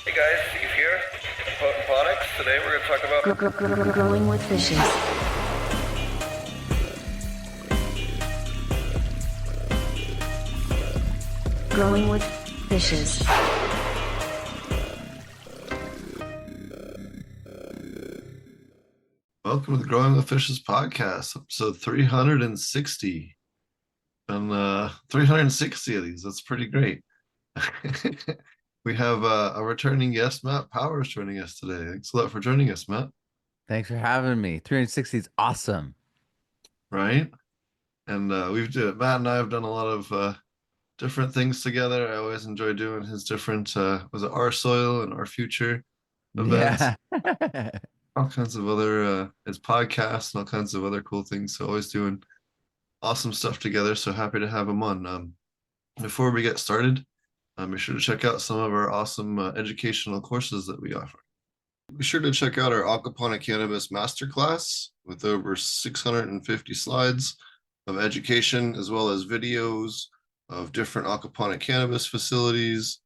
Hey guys, Steve here, Ponics. Today we're going to talk about Growing with fishes. Growing with fishes. Welcome to the Growing with Fishes podcast, episode 360. And 360 of these. That's pretty great. We have a returning guest, Matt Powers, joining us today. Thanks a lot for joining us, Matt. Thanks for having me. 360 is awesome. Right? And Matt and I have done a lot of different things together. I always enjoy doing his different, was it Our Soil and Our Future events? Yeah. All kinds of other, his podcasts and all kinds of other cool things. So always doing awesome stuff together. So happy to have him on. Before we get started, be sure to check out some of our awesome educational courses that we offer. Be sure to check out our Aquaponic Cannabis Masterclass with over 650 slides of education, as well as videos of different aquaponic cannabis facilities,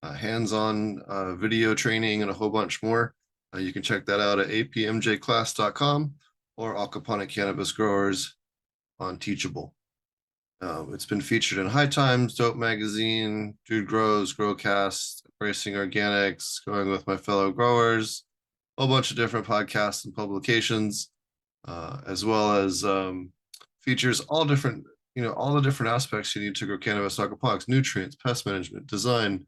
hands-on video training, and a whole bunch more. You can check that out at apmjclass.com or Aquaponic Cannabis Growers on Teachable. It's been featured in High Times, Dope Magazine, Dude Grows, Growcast, Embracing Organics, Growing with My Fellow Growers, a whole bunch of different podcasts and publications, as well as features all the different aspects you need to grow cannabis aquaponics: nutrients, pest management, design,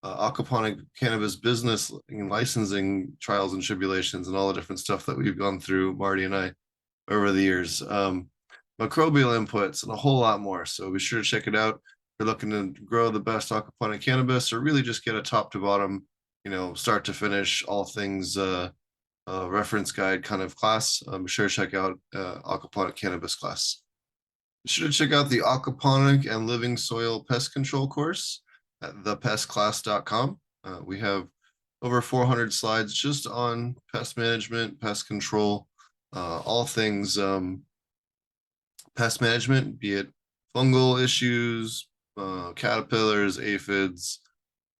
aquaponic cannabis business and licensing trials and tribulations, and all the different stuff that we've gone through, Marty and I, over the years. Microbial inputs, and a whole lot more. So be sure to check it out. If you're looking to grow the best aquaponic cannabis, or really just get a top to bottom, start to finish, all things reference guide kind of class, be sure to check out aquaponic cannabis class. Be sure to check out the aquaponic and living soil pest control course at thepestclass.com. We have over 400 slides just on pest management, pest control, all things pest management, be it fungal issues, caterpillars, aphids,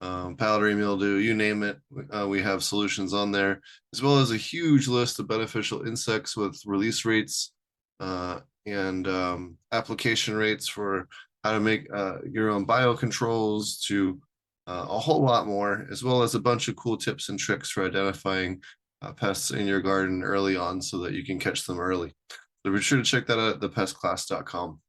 powdery mildew, you name it. We have solutions on there, as well as a huge list of beneficial insects with release rates and application rates for how to make your own biocontrols, to a whole lot more, as well as a bunch of cool tips and tricks for identifying pests in your garden early on so that you can catch them early. So be sure to check that out at thepestclass.com.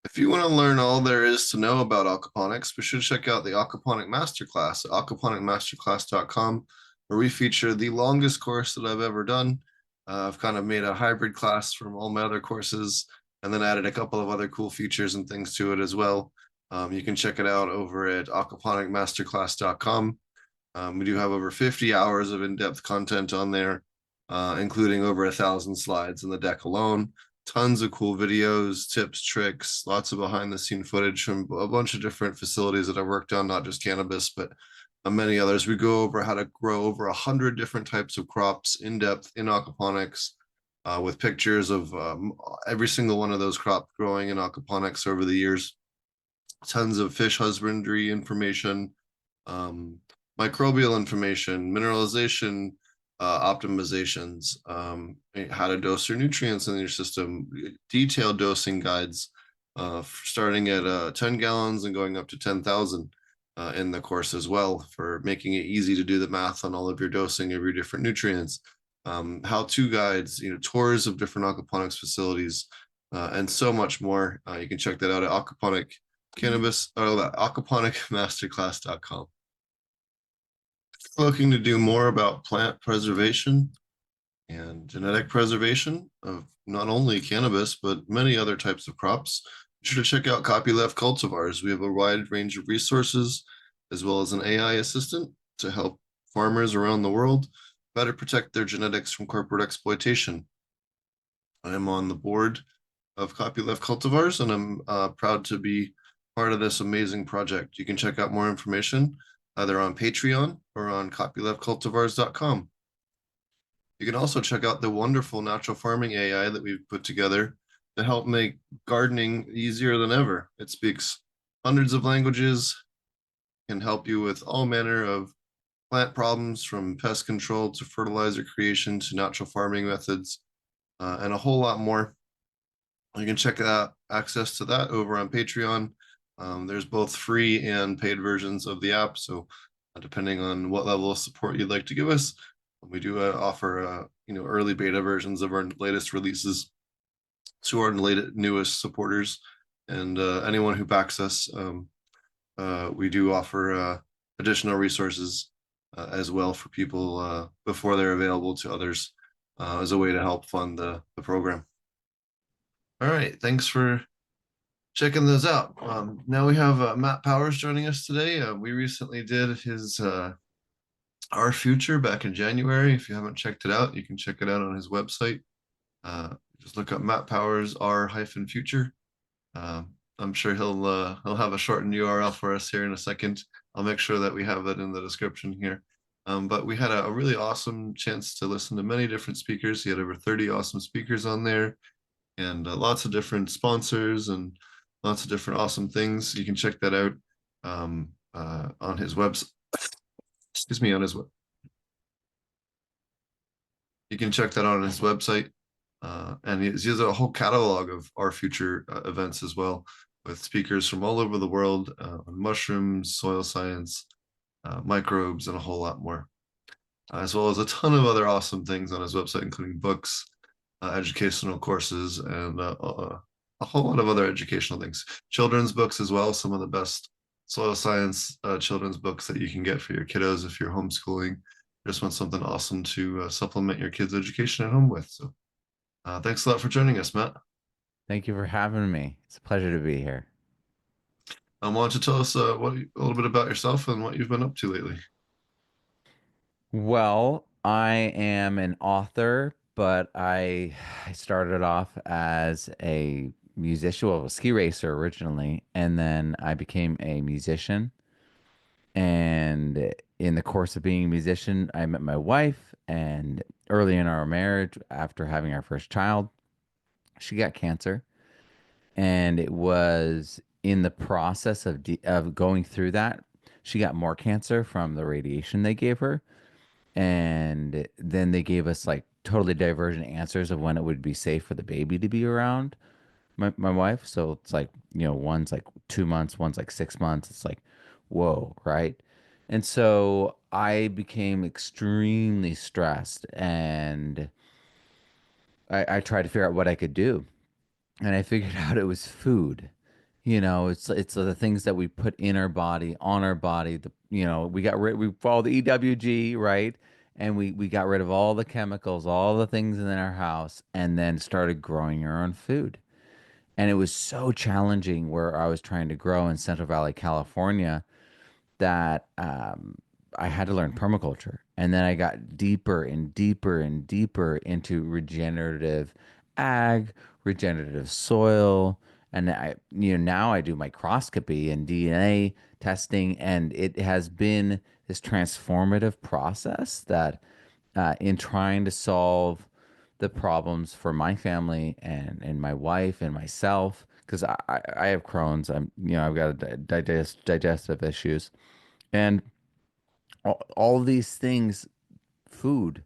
If you want to learn all there is to know about aquaponics, be sure to check out the Aquaponic Masterclass at aquaponicmasterclass.com, where we feature the longest course that I've ever done. I've kind of made a hybrid class from all my other courses, and then added a couple of other cool features and things to it as well. You can check it out over at aquaponicmasterclass.com. We do have over 50 hours of in-depth content on there, including over 1,000 slides in the deck alone. Tons of cool videos, tips, tricks, lots of behind-the-scene footage from a bunch of different facilities that I've worked on, not just cannabis, but many others. We go over how to grow over 100 different types of crops in depth in aquaponics, with pictures of every single one of those crops growing in aquaponics over the years. Tons of fish husbandry information, microbial information, mineralization optimizations, how to dose your nutrients in your system, detailed dosing guides, starting at 10 gallons and going up to 10,000 in the course as well, for making it easy to do the math on all of your dosing of your different nutrients, how-to guides, tours of different aquaponics facilities, and so much more. You can check that out at aquaponicmasterclass.com. Looking to do more about plant preservation and genetic preservation of not only cannabis, but many other types of crops, be sure to check out Copyleft Cultivars. We have a wide range of resources, as well as an AI assistant to help farmers around the world better protect their genetics from corporate exploitation. I am on the board of Copyleft Cultivars, and I'm proud to be part of this amazing project. You can check out more information either on Patreon or on copyleftcultivars.com. You can also check out the wonderful natural farming AI that we've put together to help make gardening easier than ever. It speaks hundreds of languages, can help you with all manner of plant problems from pest control to fertilizer creation to natural farming methods, and a whole lot more. You can check out access to that over on Patreon. There's both free and paid versions of the app. So depending on what level of support you'd like to give us, we do offer early beta versions of our latest releases to our newest supporters and anyone who backs us. We do offer additional resources as well for people before they're available to others as a way to help fund the program. All right, thanks for checking those out. Now we have Matt Powers joining us today. We recently did his Our Future back in January. If you haven't checked it out, you can check it out on his website. Just look up Matt Powers R-Future. I'm sure he'll have a shortened URL for us here in a second. I'll make sure that we have that in the description here. But we had a really awesome chance to listen to many different speakers. He had over 30 awesome speakers on there, and lots of different sponsors and lots of different awesome things. You can check that out on his website. Excuse me, on his web. You can check that out on his website. And he has a whole catalog of Our Future events as well, with speakers from all over the world on mushrooms, soil science, microbes, and a whole lot more, as well as a ton of other awesome things on his website, including books, educational courses, and a whole lot of other educational things. Children's books as well, some of the best soil science children's books that you can get for your kiddos if you're homeschooling. Just want something awesome to supplement your kids' education at home with. So thanks a lot for joining us, Matt. Thank you for having me. It's a pleasure to be here. Why don't you tell us a little bit about yourself and what you've been up to lately? Well, I am an author, but I started off as a musician, well, a ski racer originally, and then I became a musician. And in the course of being a musician, I met my wife, and early in our marriage, after having our first child, she got cancer. And it was in the process of going through that, she got more cancer from the radiation they gave her. And then they gave us like totally divergent answers of when it would be safe for the baby to be around my wife. So it's like, one's like 2 months, one's like 6 months. It's like, whoa, right? And so I became extremely stressed, and I tried to figure out what I could do. And I figured out it was food. It's the things that we put in our body, on our body. We followed the EWG, right? And we got rid of all the chemicals, all the things in our house, and then started growing our own food. And it was so challenging where I was trying to grow in Central Valley, California, that I had to learn permaculture. And then I got deeper and deeper and deeper into regenerative ag, regenerative soil. And now I do microscopy and DNA testing. And it has been this transformative process that in trying to solve the problems for my family and my wife and myself, because I have Crohn's. I've got digestive issues, and all these things, food,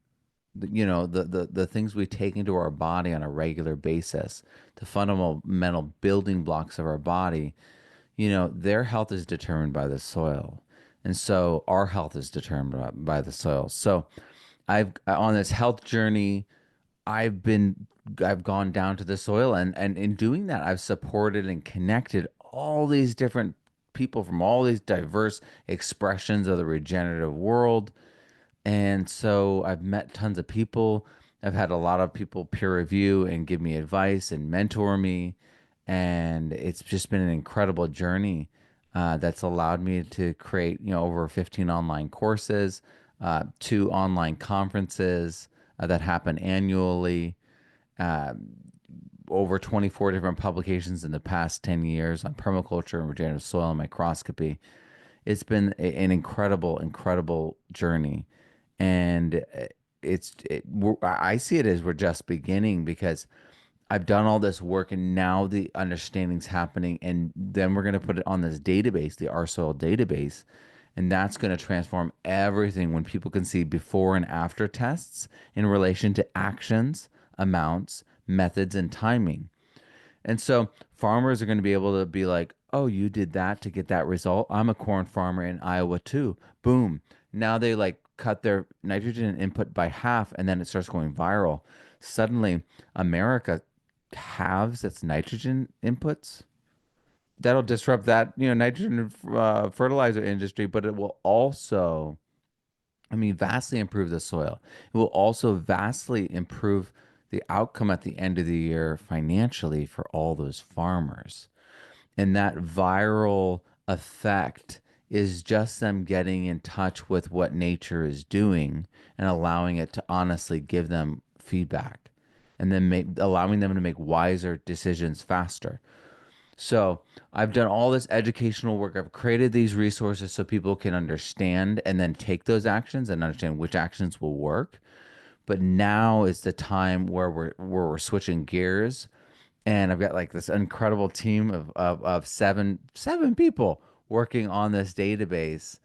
the things we take into our body on a regular basis, the fundamental building blocks of our body, their health is determined by the soil. And so our health is determined by the soil. So I've on this health journey, I've been I've gone down to the soil, and in doing that I've supported and connected all these different people from all these diverse expressions of the regenerative world. And so I've met tons of people. I've had a lot of people peer review and give me advice and mentor me. And it's just been an incredible journey that's allowed me to create, over 15 online courses, 2 online conferences that happen annually, uh, over 24 different publications in the past 10 years on permaculture and regenerative soil and microscopy. It's been an incredible, incredible journey. And I see it as we're just beginning, because I've done all this work and now the understanding's happening. And then we're going to put it on this database, the R Soil database. And that's going to transform everything when people can see before and after tests in relation to actions, amounts, methods, and timing. And so farmers are going to be able to be like, oh, you did that to get that result. I'm a corn farmer in Iowa too. Boom. Now they like cut their nitrogen input by half and then it starts going viral. Suddenly, America halves its nitrogen inputs. That'll disrupt that, nitrogen fertilizer industry, but it will also, I mean, vastly improve the soil. It will also vastly improve the outcome at the end of the year financially for all those farmers. And that viral effect is just them getting in touch with what nature is doing and allowing it to honestly give them feedback and then allowing them to make wiser decisions faster. So I've done all this educational work. I've created these resources so people can understand and then take those actions and understand which actions will work. But now is the time where we're switching gears, and I've got like this incredible team of seven people working on this database,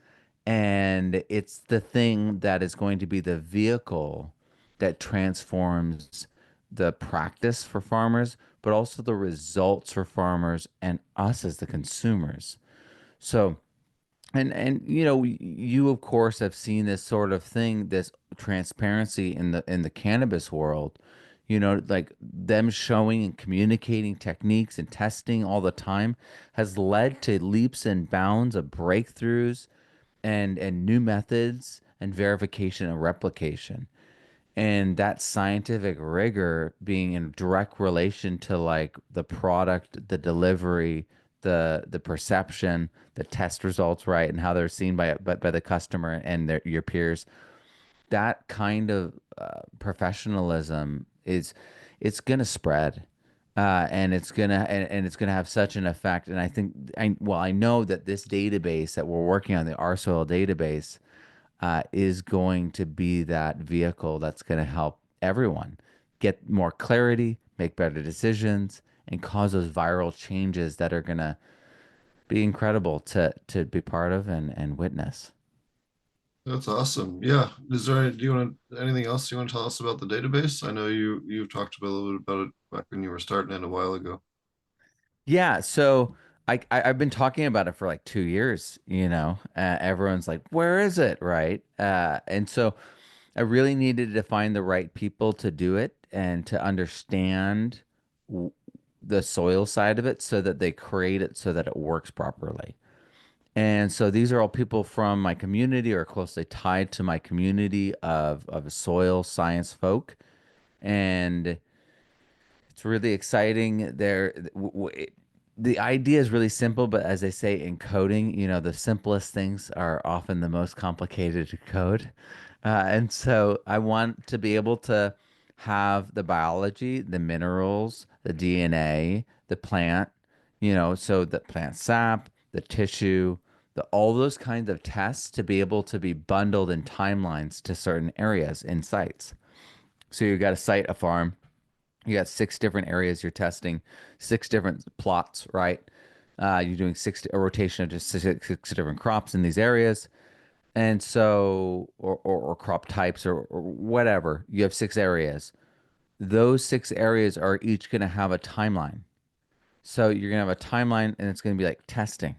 and it's the thing that is going to be the vehicle that transforms the practice for farmers, but also the results for farmers and us as the consumers. So, and you of course have seen this sort of thing, this transparency in the cannabis world, like them showing and communicating techniques and testing all the time has led to leaps and bounds of breakthroughs and new methods and verification and replication. And that scientific rigor being in direct relation to like the product, the delivery, the perception, the test results, right, and how they're seen by the customer and your peers. That kind of professionalism is it's gonna spread, and it's gonna have such an effect. And I think I know that this database that we're working on, the R soil database, is going to be that vehicle that's going to help everyone get more clarity, make better decisions, and cause those viral changes that are going to be incredible to be part of and witness. That's awesome. Yeah. Is there, do you want to, anything else you want to tell us about the database? I know you've talked about a little bit about it back when you were starting it a while ago. Yeah, so I've been talking about it for like 2 years. Everyone's like, "Where is it?" Right? And so I really needed to find the right people to do it and to understand w the soil side of it so that they create it so that it works properly. And so these are all people from my community or closely tied to my community of soil science folk. And it's really exciting. The idea is really simple, but as they say in coding, the simplest things are often the most complicated to code. And so I want to be able to have the biology, the minerals, the DNA, the plant, so the plant sap, the tissue, all those kinds of tests to be able to be bundled in timelines to certain areas in sites. So you got a site, a farm, you got six different areas you're testing, six different plots, right? You're doing a rotation of just six different crops in these areas. And so, or crop types or whatever, you have six areas. Those six areas are each going to have a timeline. So you're going to have a timeline and it's going to be like testing.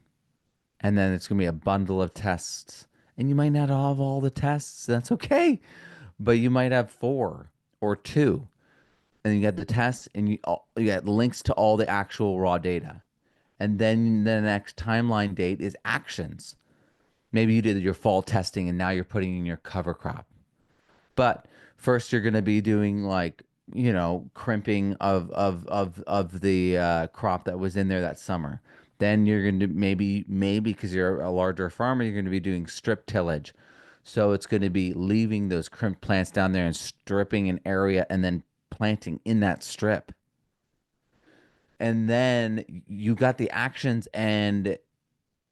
And then it's going to be a bundle of tests. And you might not have all the tests. That's okay. But you might have four or two, and you get the tests and you get links to all the actual raw data. And then the next timeline date is actions. Maybe you did your fall testing and now you're putting in your cover crop. But first you're going to be doing like, crimping of the crop that was in there that summer. Then you're going to maybe because you're a larger farmer, you're going to be doing strip tillage. So it's going to be leaving those crimped plants down there and stripping an area and then planting in that strip. And then you got the actions and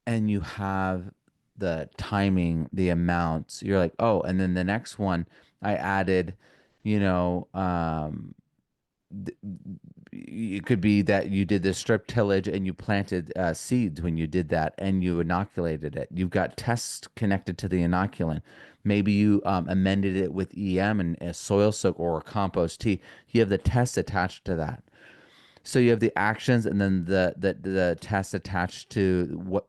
you have the timing, the amounts. You're like, oh, and then the next one I added, you know, th- it could be that you did the strip tillage and you planted seeds when you did that and you inoculated it. You've got tests connected to the inoculant. Maybe you amended it with EM and a soil soak or a compost tea. You have the tests attached to that. So you have the actions and then the tests attached to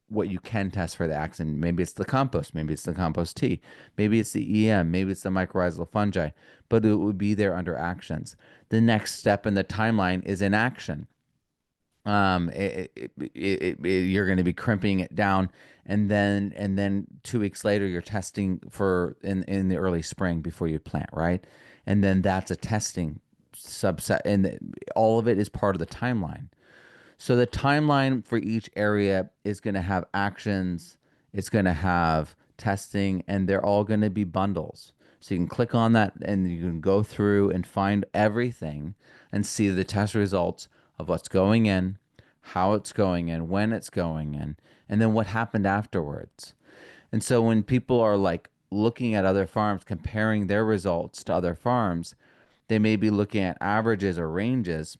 what you can test for the action. Maybe it's the compost, maybe it's the compost tea, maybe it's the EM, maybe it's the mycorrhizal fungi, but it would be there under actions. The next step in the timeline is in action. You're going to be crimping it down, and then 2 weeks later you're testing for in the early spring before you plant, right? And then that's a testing subset, and all of it is part of the timeline. So the timeline for each area is going to have actions, it's going to have testing, and they're all going to be bundles. So you can click on that and you can go through and find everything and see the test results of what's going in, how it's going in, when it's going in, and then what happened afterwards. And so when people are like looking at other farms, comparing their results to other farms, they may be looking at averages or ranges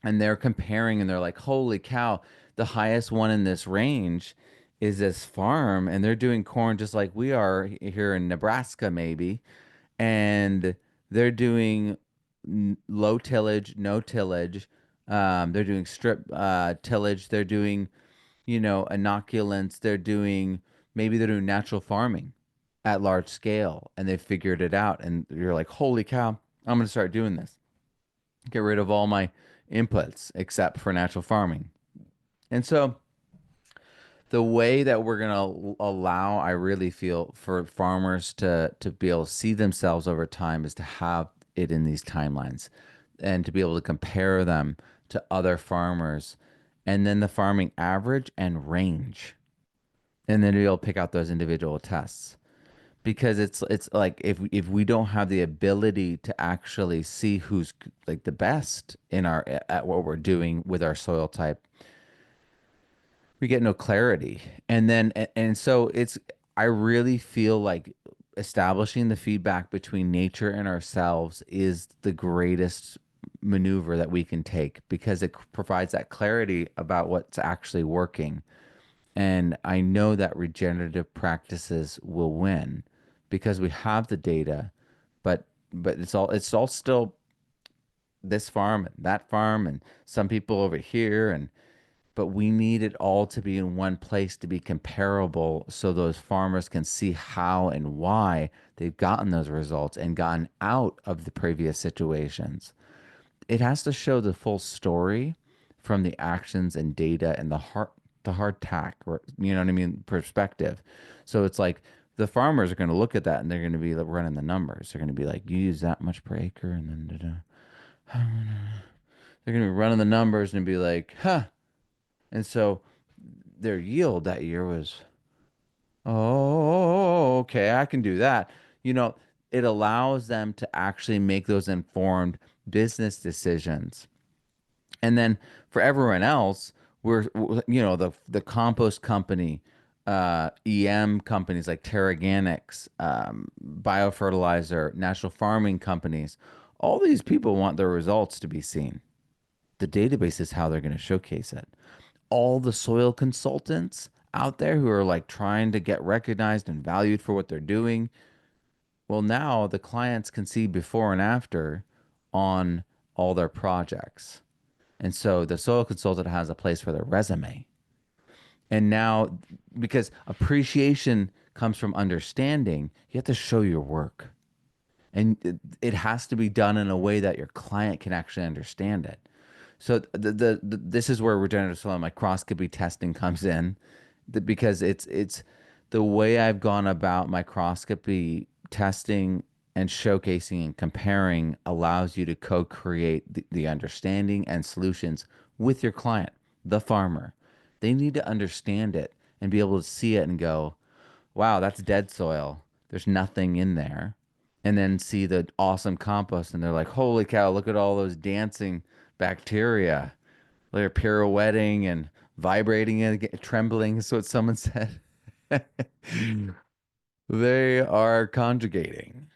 and they're comparing and they're like, holy cow, the highest one in this range is this farm, and they're doing corn just like we are here in Nebraska, maybe. And they're doing low tillage, no tillage. They're doing strip tillage. They're doing, inoculants. Maybe they're doing natural farming at large scale, and they figured it out. And you're like, holy cow, I'm going to start doing this. Get rid of all my inputs except for natural farming. And so the way that we're going to allow, I really feel, for farmers to be able to see themselves over time is to have it in these timelines and to be able to compare them to other farmers and then the farming average and range. And then you'll pick out those individual tests because it's like if we don't have the ability to actually see who's like the best in our at what we're doing with our soil type, we get no clarity. And so I really feel like establishing the feedback between nature and ourselves is the greatest maneuver that we can take because it provides that clarity about what's actually working. And I know that regenerative practices will win because we have the data, but it's all still this farm and that farm and some people over here, and but we need it all to be in one place to be comparable so those farmers can see how and why they've gotten those results and gotten out of the previous situations. It has to show the full story from the actions and data and the hard tack, or you know what I mean, perspective. So it's like the farmers are going to look at that and they're going to be like running the numbers. They're going to be like, you use that much per acre, and then they're going to be running the numbers and be like, huh. And so their yield that year was, oh, okay, I can do that. You know, it allows them to actually make those informed business decisions. And then for everyone else, the compost company, EM companies like Terraganics, biofertilizer, natural farming companies, all these people want their results to be seen. The database is how they're going to showcase it. All the soil consultants out there who are like trying to get recognized and valued for what they're doing, well, now the clients can see before and after on all their projects. And so the soil consultant has a place for their resume. And now, because appreciation comes from understanding, you have to show your work. And it has to be done in a way that your client can actually understand it. So this is where regenerative soil microscopy testing comes in, because it's the way I've gone about microscopy testing and showcasing and comparing allows you to co-create the understanding and solutions with your client, the farmer. They need to understand it and be able to see it and go, wow, that's dead soil. There's nothing in there. And then see the awesome compost and they're like, holy cow, look at all those dancing bacteria. They're pirouetting and vibrating and trembling, is what someone said. They are conjugating.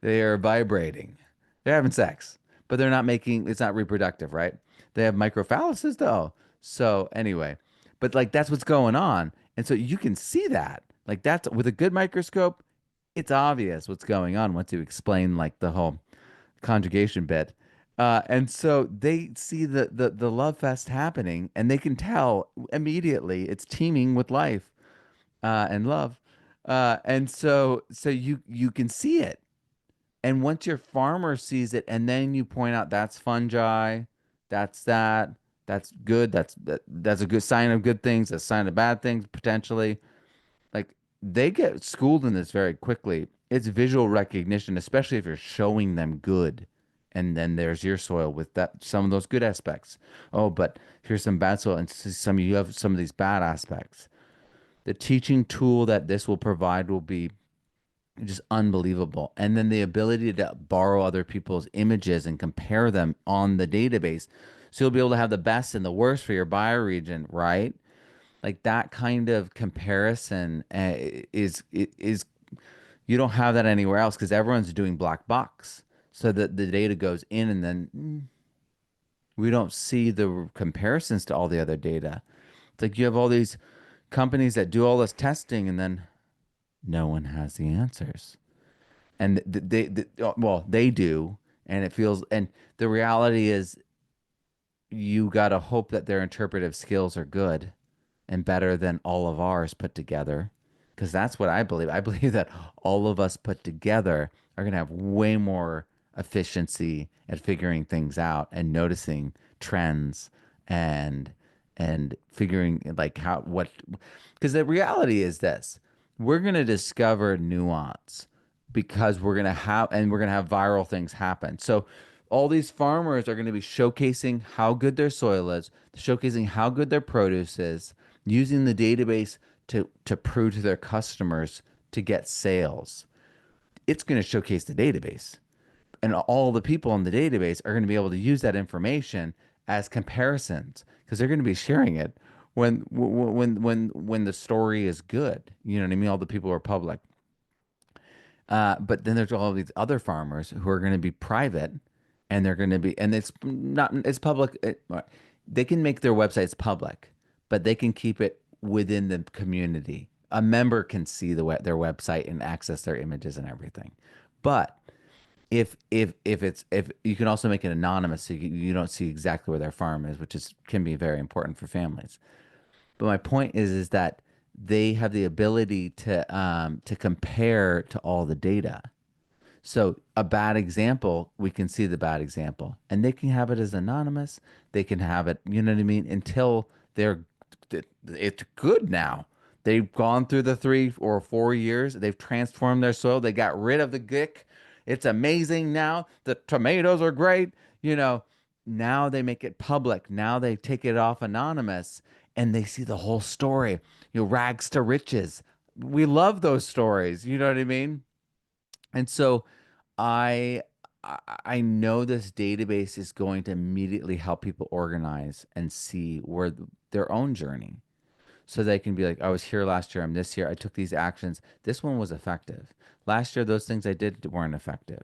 They are vibrating. They're having sex. but they're not making it's not reproductive, right? They have microphalluses though. So anyway, but like that's what's going on. And so you can see that. Like that's with a good microscope, it's obvious what's going on once you explain like the whole conjugation bit. And so they see the love fest happening and they can tell immediately it's teeming with life and love. And so you can see it. And once your farmer sees it, and then you point out that's fungi, that's that, that's good, that's a good sign of good things, a sign of bad things potentially. Like they get schooled in this very quickly. It's visual recognition, especially if you're showing them good. And then there's your soil with that some of those good aspects. Oh, but here's some bad soil, and some you have some of these bad aspects. The teaching tool that this will provide will be just unbelievable. And then the ability to borrow other people's images and compare them on the database. So you'll be able to have the best and the worst for your bioregion, right? Like that kind of comparison is you don't have that anywhere else because everyone's doing black box. So that the data goes in and then we don't see the comparisons to all the other data. It's like you have all these companies that do all this testing and then no one has the answers. And well, they do, and it feels, and the reality is you got to hope that their interpretive skills are good and better than all of ours put together. Because that's what I believe. I believe that all of us put together are going to have way more efficiency at figuring things out and noticing trends and figuring like how what because the reality is this we're going to discover nuance because we're going to have viral things happen. So all these farmers are going to be showcasing how good their soil is, showcasing how good their produce is, using the database to prove to their customers to get sales. It's going to showcase the database. And all the people in the database are going to be able to use that information as comparisons because they're going to be sharing it when the story is good. You know what I mean? All the people are public. But then there's all these other farmers who are going to be private and they're going to be, and it's public. They can make their websites public, but they can keep it within the community. A member can see their website and access their images and everything. But if you can also make it anonymous so you don't see exactly where their farm is, which can be very important for families. But my point is that they have the ability to compare to all the data. So a bad example, we can see the bad example, and they can have it as anonymous. They can have it, you know what I mean, until it's good now. They've gone through the 3 or 4 years. They've transformed their soil. They got rid of the gick. It's amazing now. The tomatoes are great. You know, now they make it public. Now they take it off anonymous and they see the whole story. You know, rags to riches. We love those stories. You know what I mean? And so I I know this database is going to immediately help people organize and see their own journey. So they can be like, I was here last year, I'm this year, I took these actions. This one was effective. Last year, those things I did weren't effective.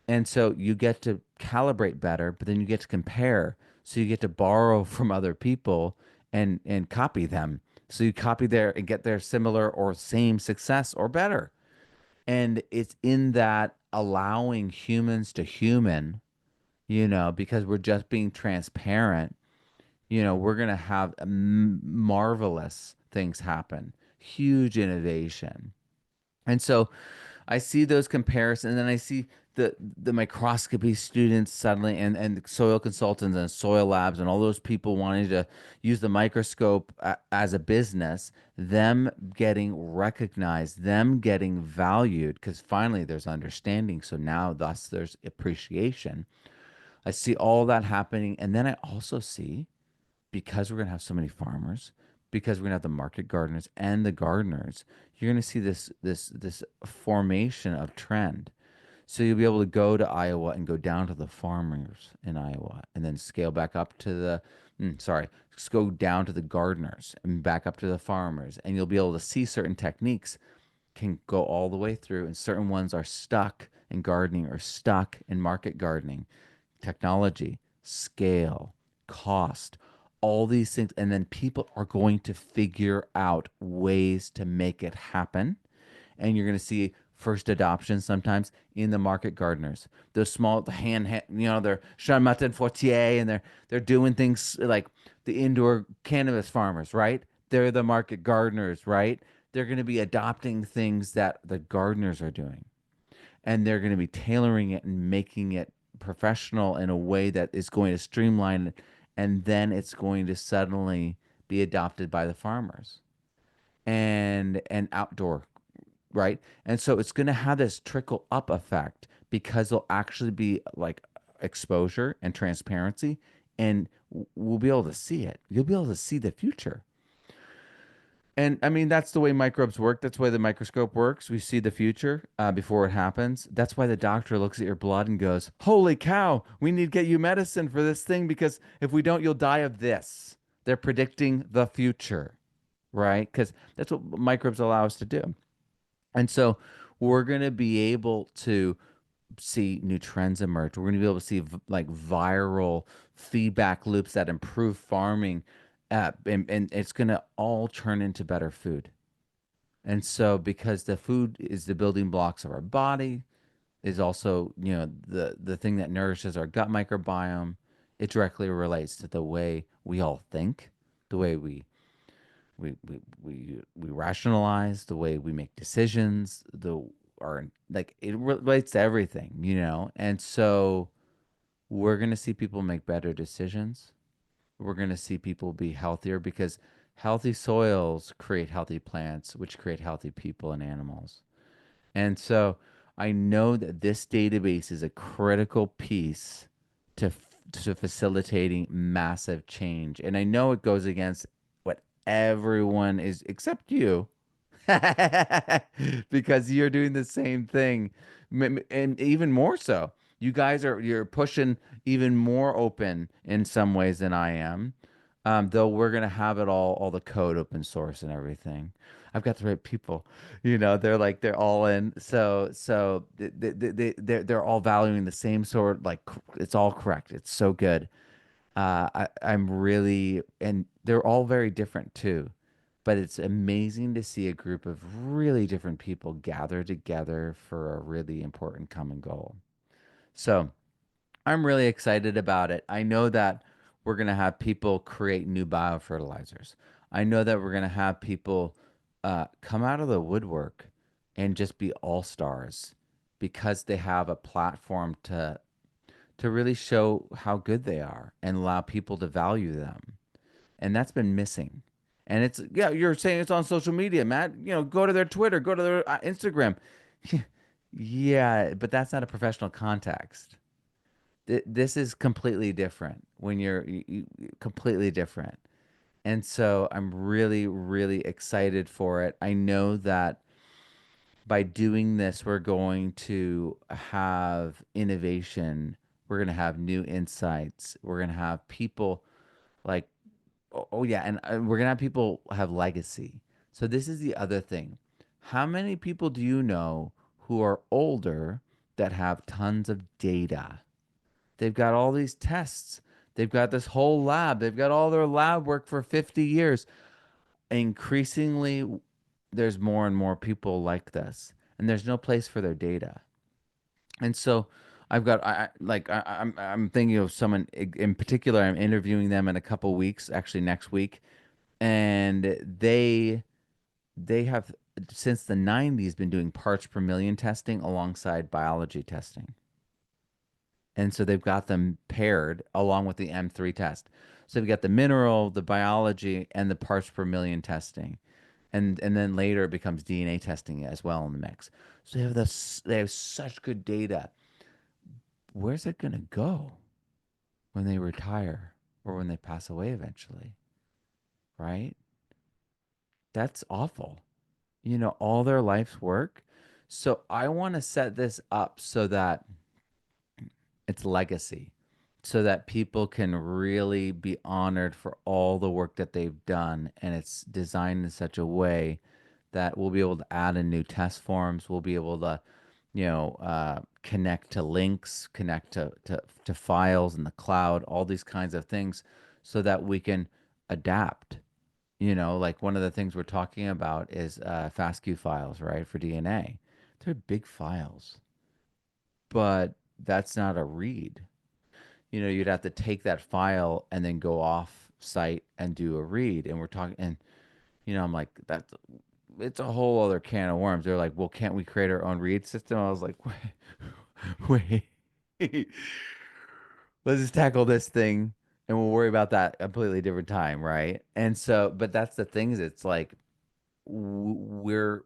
And so you get to calibrate better, but then you get to compare. So you get to borrow from other people and copy them. So you copy their and get their similar or same success or better. And it's in that allowing humans to human, because we're just being transparent, we're going to have marvelous things happen, huge innovation. And so I see those comparisons, and then I see the microscopy students suddenly, and soil consultants and soil labs, and all those people wanting to use the microscope as a business, them getting recognized, them getting valued, because finally there's understanding. So now, thus, there's appreciation. I see all that happening, and then I also see because we're going to have so many farmers, because we're going to have the market gardeners and the gardeners, you're going to see this formation of trend. So you'll be able to go to Iowa and go down to the farmers in Iowa, and then scale back up to go down to the gardeners and back up to the farmers, and you'll be able to see certain techniques can go all the way through, and certain ones are stuck in gardening or stuck in market gardening. technology, scale, cost, all these things. And then people are going to figure out ways to make it happen. And you're going to see first adoption sometimes in the market gardeners. Those small they're Charmatin Fortier, and they're doing things like the indoor cannabis farmers, right? They're the market gardeners, right? They're going to be adopting things that the gardeners are doing, and they're going to be tailoring it and making it professional in a way that is going to streamline it, and then it's going to suddenly be adopted by the farmers and outdoor, right? And so it's going to have this trickle up effect because there'll actually be like exposure and transparency, and we'll be able to see it. You'll be able to see the future. And I mean, that's the way microbes work. That's why the microscope works. We see the future before it happens. That's why the doctor looks at your blood and goes, "Holy cow, we need to get you medicine for this thing because if we don't, you'll die of this." They're predicting the future, right? Because that's what microbes allow us to do. And so we're going to be able to see new trends emerge. We're going to be able to see like viral feedback loops that improve farming, and it's going to all turn into better food. And so, because the food is the building blocks of our body, is also the thing that nourishes our gut microbiome. It directly relates to the way we all think, the way we rationalize, the way we make decisions, the our like it relates to everything, and so we're going to see people make better decisions. We're going to see people be healthier because healthy soils create healthy plants, which create healthy people and animals. And so I know that this database is a critical piece to facilitating massive change. And I know it goes against what everyone is, except you, because you're doing the same thing, and even more so. You're pushing even more open in some ways than I am. Though we're gonna have it all the code open source and everything. I've got the right people, they're all in. So they're all valuing the same sort. Like it's all correct. It's so good. I'm really, and they're all very different too, but it's amazing to see a group of really different people gather together for a really important common goal. So I'm really excited about it. I know that we're going to have people create new biofertilizers. I know that we're going to have people come out of the woodwork and just be all stars because they have a platform to really show how good they are and allow people to value them. And that's been missing. And it's, yeah, you're saying it's on social media, Matt. Go to their Twitter, go to their Instagram. Yeah, but that's not a professional context. This is completely different when completely different. And so I'm really, really excited for it. I know that by doing this, we're going to have innovation. We're going to have new insights. We're going to have people like, oh yeah, and we're going to have people have legacy. So this is the other thing. How many people do you know who are older that have tons of data? They've got all these tests. They've got this whole lab. They've got all their lab work for 50 years. Increasingly, there's more and more people like this, and there's no place for their data. And so I've got I'm thinking of someone in particular. I'm interviewing them in a couple weeks, actually next week, and they have since the 90s been doing parts per million testing alongside biology testing. And so they've got them paired along with the M3 test. So they've got the mineral, the biology, and the parts per million testing. And then later it becomes DNA testing as well in the mix. So they have such good data. Where's it gonna go when they retire or when they pass away eventually? Right? That's awful. All their life's work. So I want to set this up so that it's legacy, so that people can really be honored for all the work that they've done. And it's designed in such a way that we'll be able to add in new test forms. We'll be able to connect to links, connect to files in the cloud, all these kinds of things, so that we can adapt. Like one of the things we're talking about is FASTQ files, right, for DNA. They're big files, but that's not a read. You'd have to take that file and then go off site and do a read. And we're talking, and I'm like, it's a whole other can of worms. They're like, well, can't we create our own read system? I was like, wait, wait, let's just tackle this thing and we'll worry about that a completely different time, right? And so, but that's the thing is, it's like we're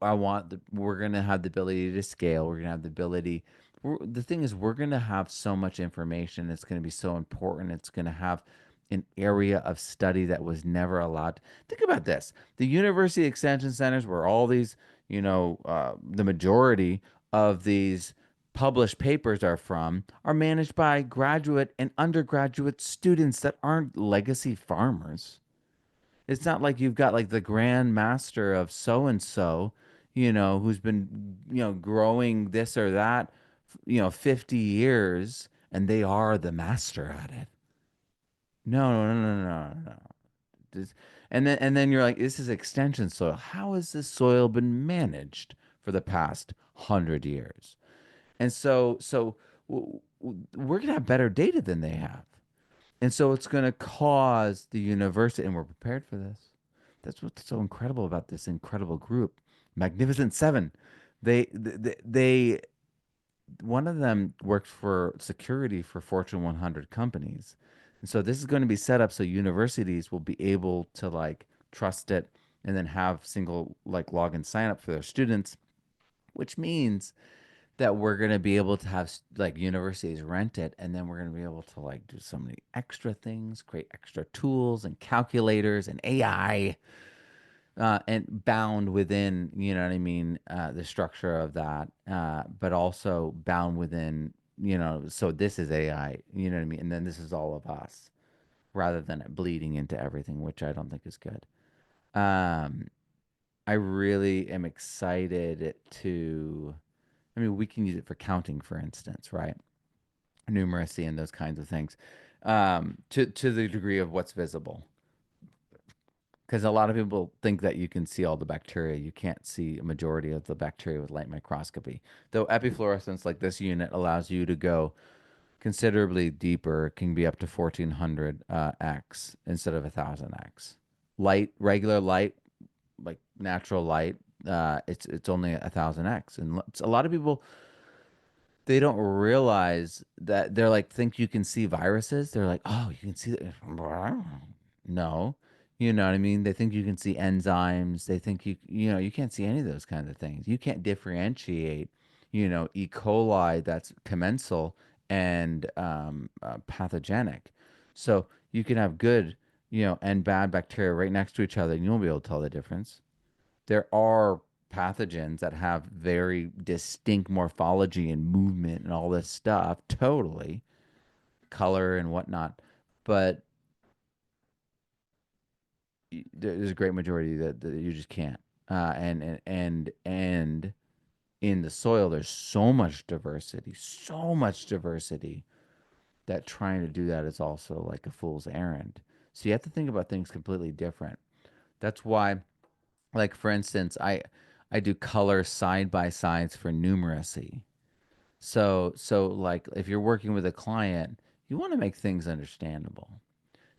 we're gonna have the ability to scale. We're gonna have the ability. The thing is, we're gonna have so much information. It's gonna be so important. It's gonna have an area of study that was never allowed. Think about this: the university extension centers, where all these, the majority of these published papers are from, are managed by graduate and undergraduate students that aren't legacy farmers. It's not like you've got like the grand master of so and so, who's been, growing this or that, 50 years and they are the master at it. No, no, no, no, no, no. This- and then you're like, this is extension soil. How has this soil been managed for the past 100 years? And we're gonna have better data than they have. And so it's going to cause the university, and we're prepared for this. That's what's so incredible about this incredible group, Magnificent Seven. They one of them works for security for Fortune 100 companies. And so this is going to be set up so universities will be able to like trust it and then have single like login sign up for their students, which means that we're going to be able to have like universities rent it, and then we're going to be able to like do so many extra things, create extra tools and calculators and AI, and bound within, you know what I mean, the structure of that, but also bound within, so this is AI, you know what I mean, and then this is all of us, rather than it bleeding into everything, which I don't think is good. um I really am excited to, I mean, we can use it for counting, for instance, right? Numeracy and those kinds of things, to the degree of what's visible. Because a lot of people think that you can see all the bacteria. You can't see a majority of the bacteria with light microscopy. Though epifluorescence, like this unit, allows you to go considerably deeper. It can be up to 1400 x instead of 1000 x. Light, regular light, like natural light, it's only 1000 x, and a lot of people, they don't realize that, they're like, think you can see viruses. They're like, oh, you can see that. No, you know what I mean? They think you can see enzymes. They think you can't see any of those kinds of things. You can't differentiate, E. coli that's commensal and pathogenic. So you can have good, and bad bacteria right next to each other, and you won't be able to tell the difference. There are pathogens that have very distinct morphology and movement and all this stuff, totally, color and whatnot. But there's a great majority that you just can't. And in the soil, there's so much diversity that trying to do that is also like a fool's errand. So you have to think about things completely different. That's why, like for instance, I do color side by sides for numeracy. So like if you're working with a client, you want to make things understandable.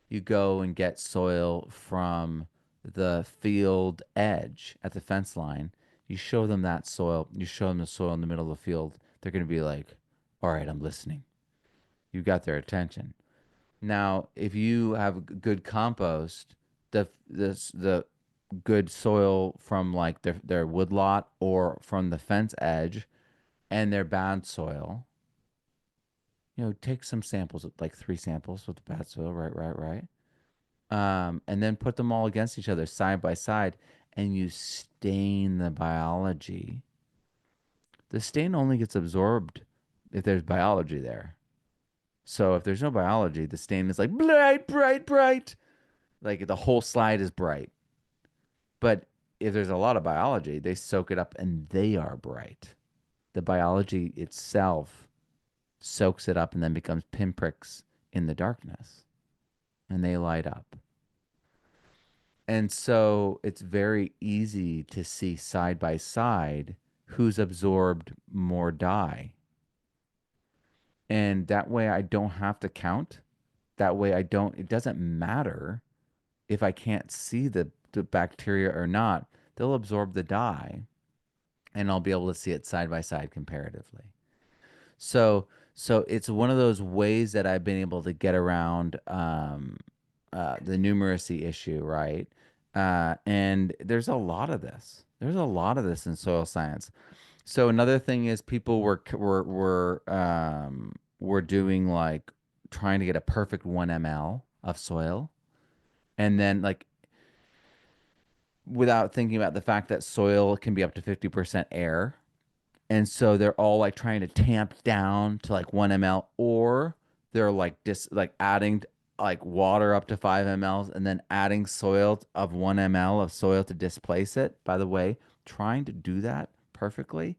You go and get soil from the field edge at the fence line. You show them that soil. You show them the soil in the middle of the field. They're going to be like, "All right, I'm listening." You got their attention. Now, if you have good compost, the good soil from like their woodlot or from the fence edge, and their bad soil, take some samples, like 3 samples with the bad soil, right, right, right. And then put them all against each other side by side, and you stain the biology. The stain only gets absorbed if there's biology there. So if there's no biology, the stain is like bright, bright, bright. Like the whole slide is bright. But if there's a lot of biology, they soak it up and they are bright. The biology itself soaks it up and then becomes pinpricks in the darkness, and they light up. And so it's very easy to see side by side who's absorbed more dye. And that way I don't have to count. That way it doesn't matter if I can't see the bacteria or not. They'll absorb the dye and I'll be able to see it side by side comparatively. So so it's one of those ways that I've been able to get around the numeracy issue, right? And there's a lot of this. There's a lot of this in soil science. So another thing is people were doing like trying to get a perfect 1 ml of soil, and then like without thinking about the fact that soil can be up to 50% air. And so they're all like trying to tamp down to like 1 ml, or they're like like adding like water up to 5 mLs and then adding soil of 1 ml of soil to displace it. By the way, trying to do that perfectly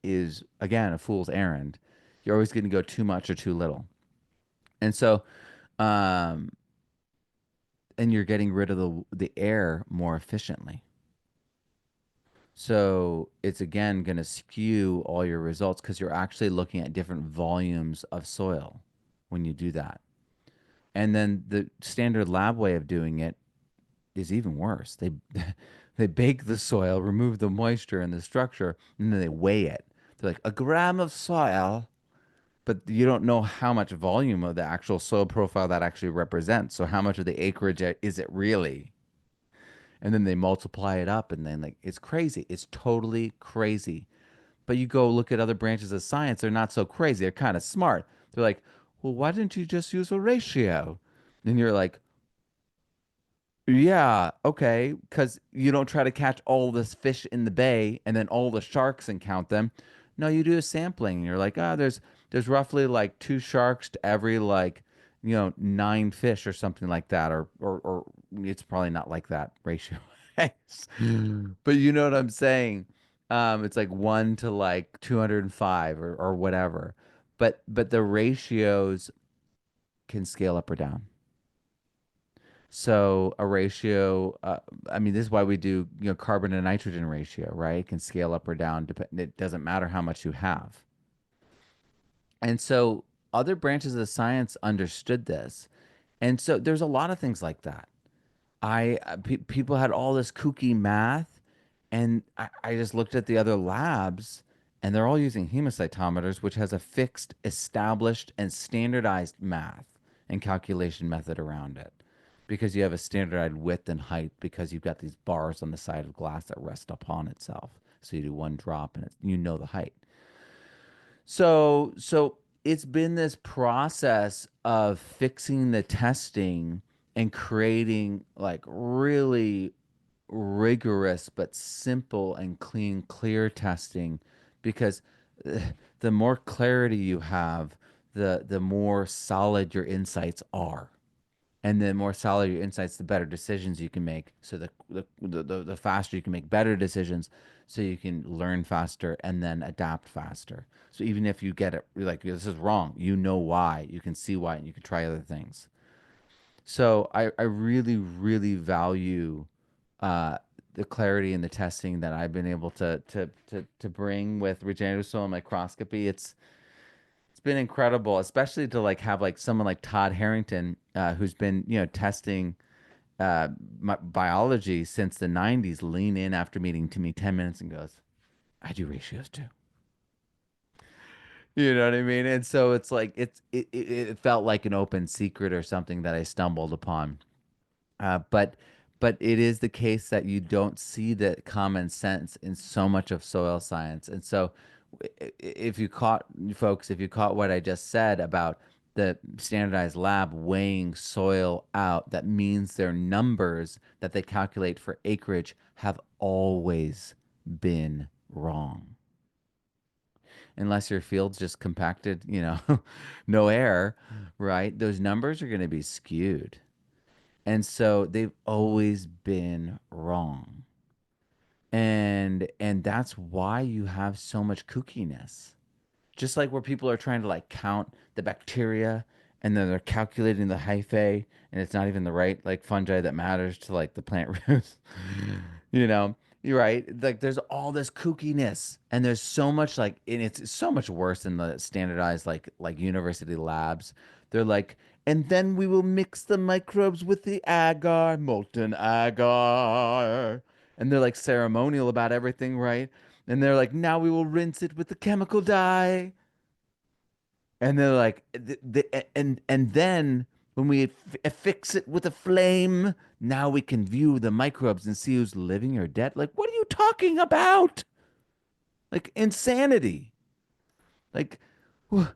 is again a fool's errand. You're always going to go too much or too little. And so, um, and you're getting rid of the air more efficiently. So it's again going to skew all your results because you're actually looking at different volumes of soil when you do that. And then the standard lab way of doing it is even worse. They they bake the soil, remove the moisture and the structure, and then they weigh it. They're like a gram of soil, but you don't know how much volume of the actual soil profile that actually represents. So how much of the acreage is it really? And then they multiply it up, and then like it's crazy. It's totally crazy. But you go look at other branches of science, they're not so crazy. They're kind of smart. They're like, well, why didn't you just use a ratio? And you're like, yeah, okay, because you don't try to catch all this fish in the bay and then all the sharks and count them. No, you do a sampling. And you're like, ah, there's roughly like 2 sharks to every like, 9 fish or something like that, or it's probably not like that ratio. But you know what I'm saying? It's like 1 to like 205 or whatever. But the ratios can scale up or down. So a ratio, I mean, this is why we do, carbon to nitrogen ratio, right? It can scale up or down. It doesn't matter how much you have. And so other branches of the science understood this. And so there's a lot of things like that. People had all this kooky math, and I just looked at the other labs, and they're all using hemocytometers, which has a fixed, established, and standardized math and calculation method around it, because you have a standardized width and height because you've got these bars on the side of glass that rest upon itself. So you do one drop, and you know the height. So it's been this process of fixing the testing and creating like really rigorous but simple and clean, clear testing, because uh, the more clarity you have, the more solid your insights are. And the more solid your insights, the better decisions you can make. So the faster you can make better decisions, so you can learn faster and then adapt faster. So even if you get it like this is wrong, you know why, you can see why, and you can try other things. So I really, really value uh, the clarity and the testing that I've been able to bring with regenerative soil microscopy. It's been incredible, especially to like have like someone like Todd Harrington, who's been testing biology since the '90s, lean in after meeting to me 10 minutes and goes, "I do ratios too." You know what I mean? And so it's like it felt like an open secret or something that I stumbled upon. But it is the case that you don't see the common sense in so much of soil science. And so if you caught folks, if you caught what I just said about the standardized lab weighing soil out, that means their numbers that they calculate for acreage have always been wrong. Unless your field's just compacted, no air, right? Those numbers are going to be skewed. And so they've always been wrong. And that's why you have so much kookiness. Just like where people are trying to like count the bacteria and then they're calculating the hyphae and it's not even the right like fungi that matters to like the plant roots. You know, you're right. Like there's all this kookiness and there's so much like and it's so much worse than the standardized like university labs. They're like, and then we will mix the microbes with the agar, molten agar. And they're like ceremonial about everything, right? And they're like, now we will rinse it with the chemical dye. And they're like, and then when we affix it with a flame, now we can view the microbes and see who's living or dead. Like, what are you talking about? Like insanity. Like, wh-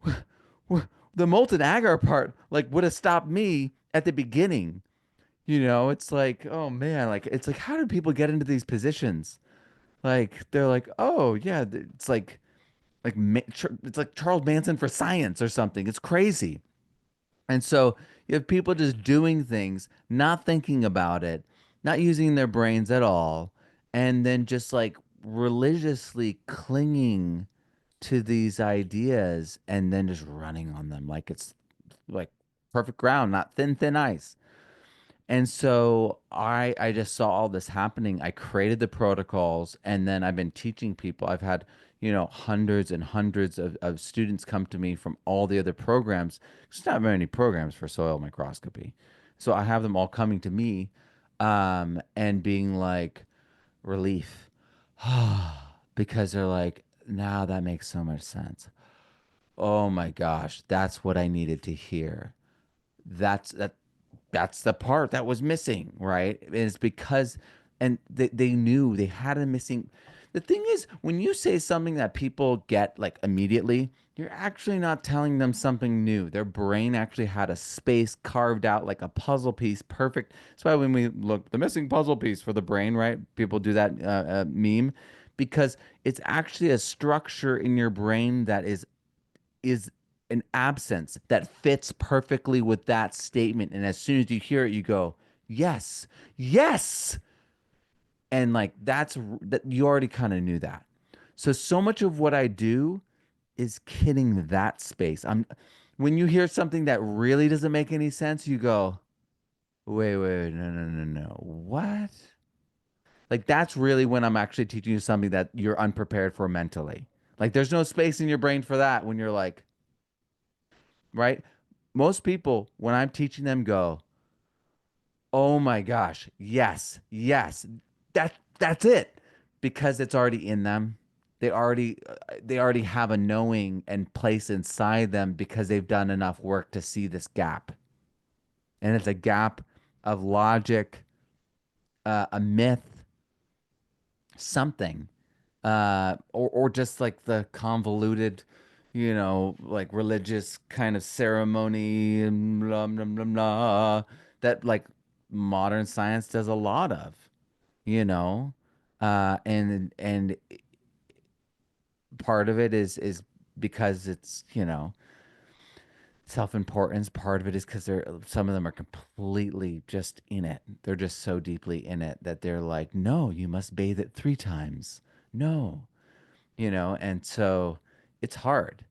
wh- the molten agar part, like, would have stopped me at the beginning. It's like, oh man, like, it's like, how do people get into these positions? Like, they're like, oh yeah, it's it's like Charles Manson for science or something. It's crazy. And so you have people just doing things, not thinking about it, not using their brains at all, and then just like religiously clinging to these ideas and then just running on them like it's like perfect ground, not thin ice. And so I just saw all this happening. I created the protocols and then I've been teaching people. I've had, hundreds and hundreds of students come to me from all the other programs. There's not very many programs for soil microscopy. So I have them all coming to me and being like relief. Because they're like, now that makes so much sense. Oh my gosh, that's what I needed to hear. That's the part that was missing, right? And it's because and they knew they had a missing. The thing is, when you say something that people get like immediately, you're actually not telling them something new. Their brain actually had a space carved out like a puzzle piece, perfect. That's why when we look the missing puzzle piece for the brain, right? People do that meme because it's actually a structure in your brain that is an absence that fits perfectly with that statement. And as soon as you hear it, you go, yes, yes. And like that you already kind of knew that. So much of what I do is kidding that space. I'm when you hear something that really doesn't make any sense, you go, wait, no. What? Like that's really when I'm actually teaching you something that you're unprepared for mentally. Like there's no space in your brain for that when you're like, right? Most people, when I'm teaching them, go, "Oh my gosh, yes, yes, that's it," because it's already in them. They already have a knowing and place inside them because they've done enough work to see this gap, and it's a gap of logic, a myth, something, or just like the convoluted, like religious kind of ceremony and blah blah blah blah that like modern science does a lot of, you know, and part of it is because it's self-importance. Part of it is because some of them are completely just in it. They're just so deeply in it that they're like, no, you must bathe it 3 times. No, and so it's hard.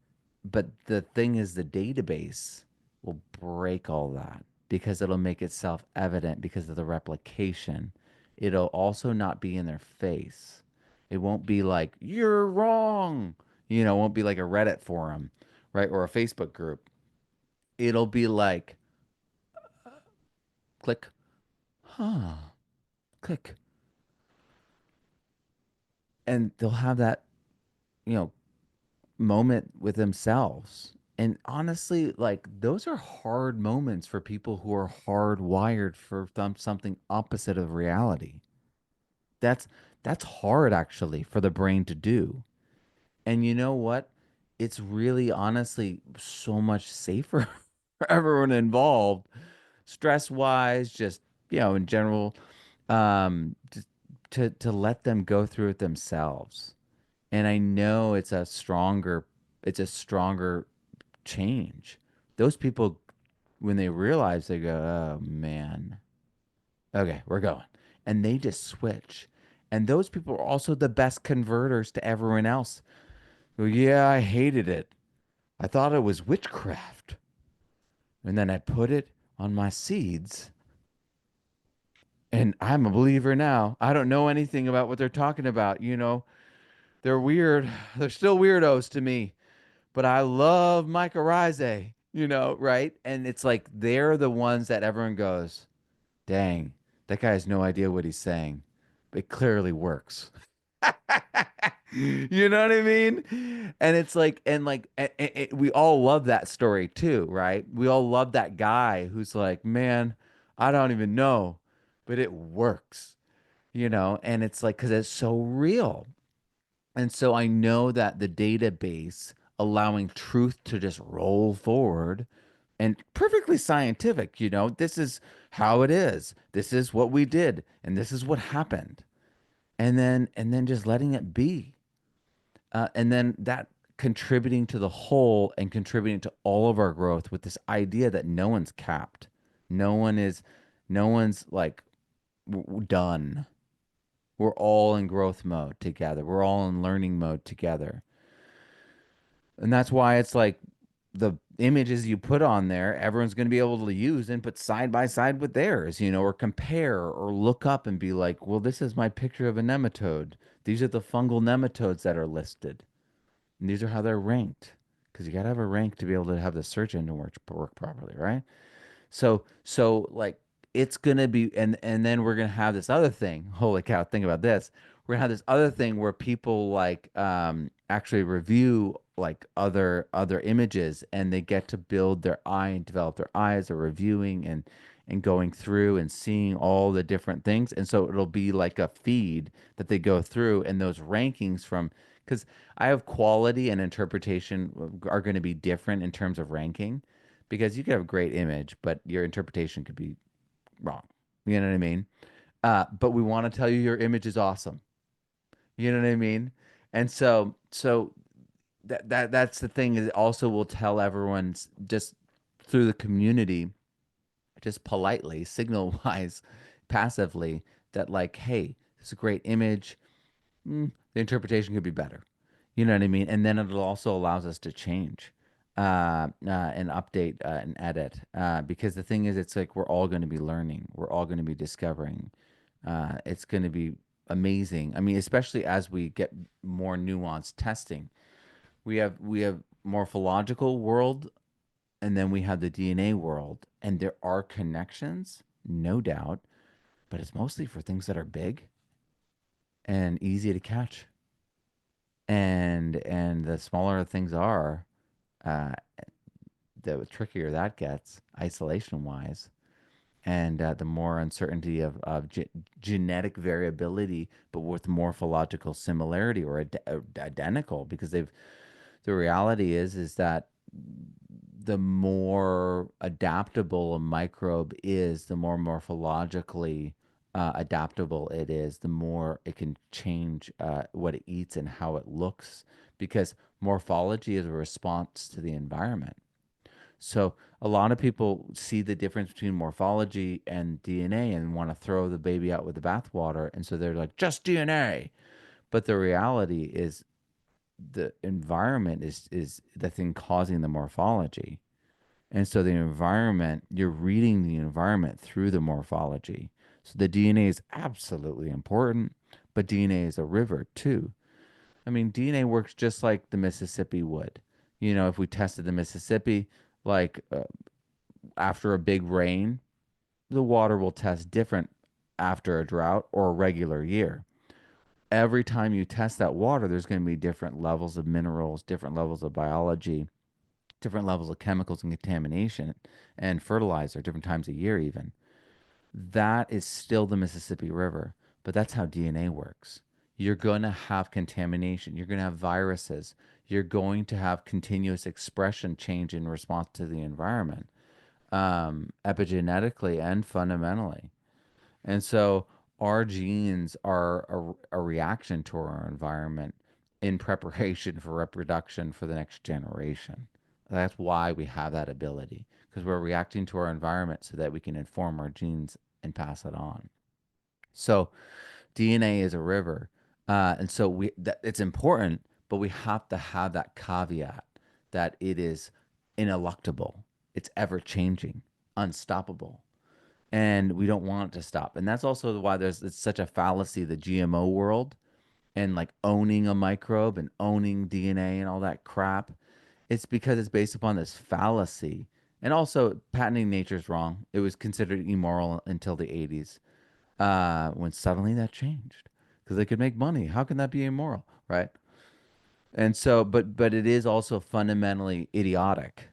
But the thing is, the database will break all that because it'll make itself evident because of the replication. It'll also not be in their face. It won't be like, you're wrong. It won't be like a Reddit forum, right? Or a Facebook group. It'll be like, click, huh, click. And they'll have that, you know, moment with themselves. And honestly, like those are hard moments for people who are hardwired for something opposite of reality. That's that's hard actually for the brain to do. And you know what? It's really honestly so much safer for everyone involved, stress wise, just in general, just to let them go through it themselves. And I know it's a stronger change. Those people, when they realize, they go, oh man, okay, we're going. And they just switch. And those people are also the best converters to everyone else. Well, yeah, I hated it. I thought it was witchcraft. And then I put it on my seeds. And I'm a believer now. I don't know anything about what they're talking about. They're weird. They're still weirdos to me. But I love mycorrhizae, right? And it's like they're the ones that everyone goes, dang, that guy has no idea what he's saying. But it clearly works. You know what I mean? And it's like, and like, we all love that story too, right? We all love that guy who's like, man, I don't even know, but it works, And it's like, because it's so real. And so I know that the database allowing truth to just roll forward and perfectly scientific, this is how it is. This is what we did, and this is what happened. And then just letting it be. And then that contributing to the whole and contributing to all of our growth with this idea that no one's capped. No one is, no one's like done. We're all in growth mode together. We're all in learning mode together. And that's why it's like the images you put on there, everyone's going to be able to use and put side by side with theirs, or compare or look up and be like, well, this is my picture of a nematode. These are the fungal nematodes that are listed. And these are how they're ranked. Because you got to have a rank to be able to have the search engine work properly, right? So like it's gonna be, and then we're gonna have this other thing. Holy cow, think about this. We're gonna have this other thing where people like actually review like other images, and they get to build their eye and develop their eye as they're reviewing and going through and seeing all the different things. And so it'll be like a feed that they go through, and those rankings from, because I have quality and interpretation are going to be different in terms of ranking, because you could have a great image, but your interpretation could be wrong. You know what I mean? But we want to tell you your image is awesome. You know what I mean? And so that's the thing. Is also will tell everyone just through the community, just politely, signal wise, passively, that like, hey, this is a great image. The interpretation could be better. You know what I mean? And then it also allows us to change and update and edit. Because the thing is, it's like we're all going to be learning. We're all going to be discovering. It's going to be amazing. I mean, especially as we get more nuanced testing. We have morphological world, and then we have the DNA world, and there are connections, no doubt, but it's mostly for things that are big and easy to catch. And the smaller things are, uh, the trickier that gets, isolation wise, and the more uncertainty of genetic variability, but with morphological similarity or identical, because the reality is that the more adaptable a microbe is, the more morphologically adaptable it is, the more it can change what it eats and how it looks, because morphology is a response to the environment. So a lot of people see the difference between morphology and DNA and want to throw the baby out with the bathwater. And so they're like, just DNA. But the reality is the environment is the thing causing the morphology. And so the environment, you're reading the environment through the morphology. So the DNA is absolutely important, but DNA is a river too. I mean, DNA works just like the Mississippi would. If we tested the Mississippi, like after a big rain, the water will test different after a drought or a regular year. Every time you test that water, there's going to be different levels of minerals, different levels of biology, different levels of chemicals and contamination and fertilizer, different times a year, even. That is still the Mississippi River, but that's how DNA works. You're going to have contamination, you're going to have viruses, you're going to have continuous expression change in response to the environment, epigenetically and fundamentally. And so our genes are a reaction to our environment in preparation for reproduction for the next generation. That's why we have that ability, because we're reacting to our environment so that we can inform our genes and pass it on. So DNA is a river, and so it's important, but we have to have that caveat that it is ineluctable, it's ever changing, unstoppable, and we don't want it to stop. And that's also why it's such a fallacy, the GMO world, and like owning a microbe and owning DNA and all that crap. It's because it's based upon this fallacy. And also, patenting nature is wrong. It was considered immoral until the 80s, when suddenly that changed because they could make money. How can that be immoral, right? And so, but it is also fundamentally idiotic.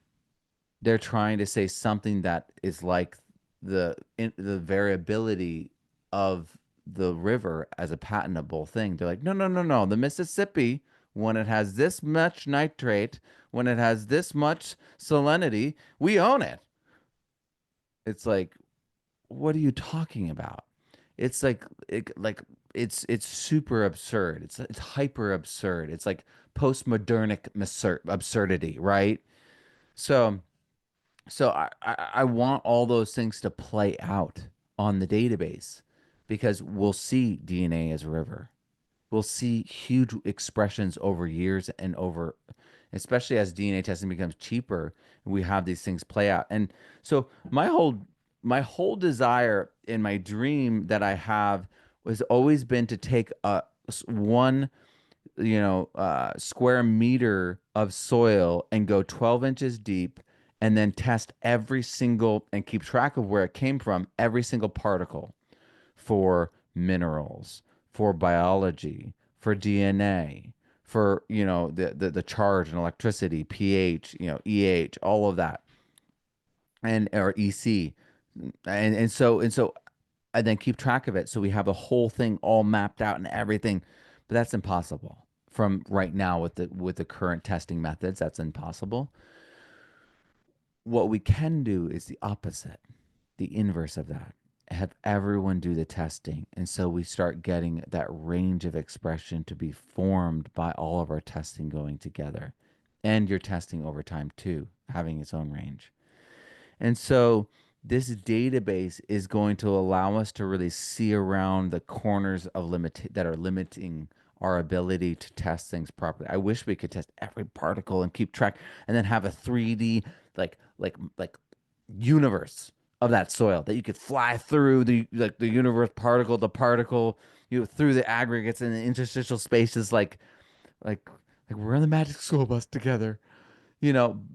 They're trying to say something that is like the variability of the river as a patentable thing. They're like, no, no, no, no. The Mississippi, when it has this much nitrate, when it has this much salinity, we own it. It's like, what are you talking about? It's like it's super absurd. It's hyper absurd. It's like postmodernic absurdity, right? So so I want all those things to play out on the database because we'll see DNA as a river. We'll see huge expressions over years and over, especially as DNA testing becomes cheaper, we have these things play out. And so my whole desire in my dream that I have was always been to take one square meter of soil and go 12 inches deep and then test every single and keep track of where it came from, every single particle for minerals, for biology, for DNA, for the charge and electricity, pH, EH, all of that, and or EC, and so and then keep track of it so we have the whole thing all mapped out and everything. But that's impossible from right now with the current testing methods. That's impossible. What we can do is the opposite, the inverse of that. Have everyone do the testing. And so we start getting that range of expression to be formed by all of our testing going together. And your testing over time too, having its own range. And so this database is going to allow us to really see around the corners of limit that are limiting our ability to test things properly. I wish we could test every particle and keep track and then have a 3D like universe of that soil that you could fly through the universe particle to particle, through the aggregates and the interstitial spaces like like we're in the magic school bus together,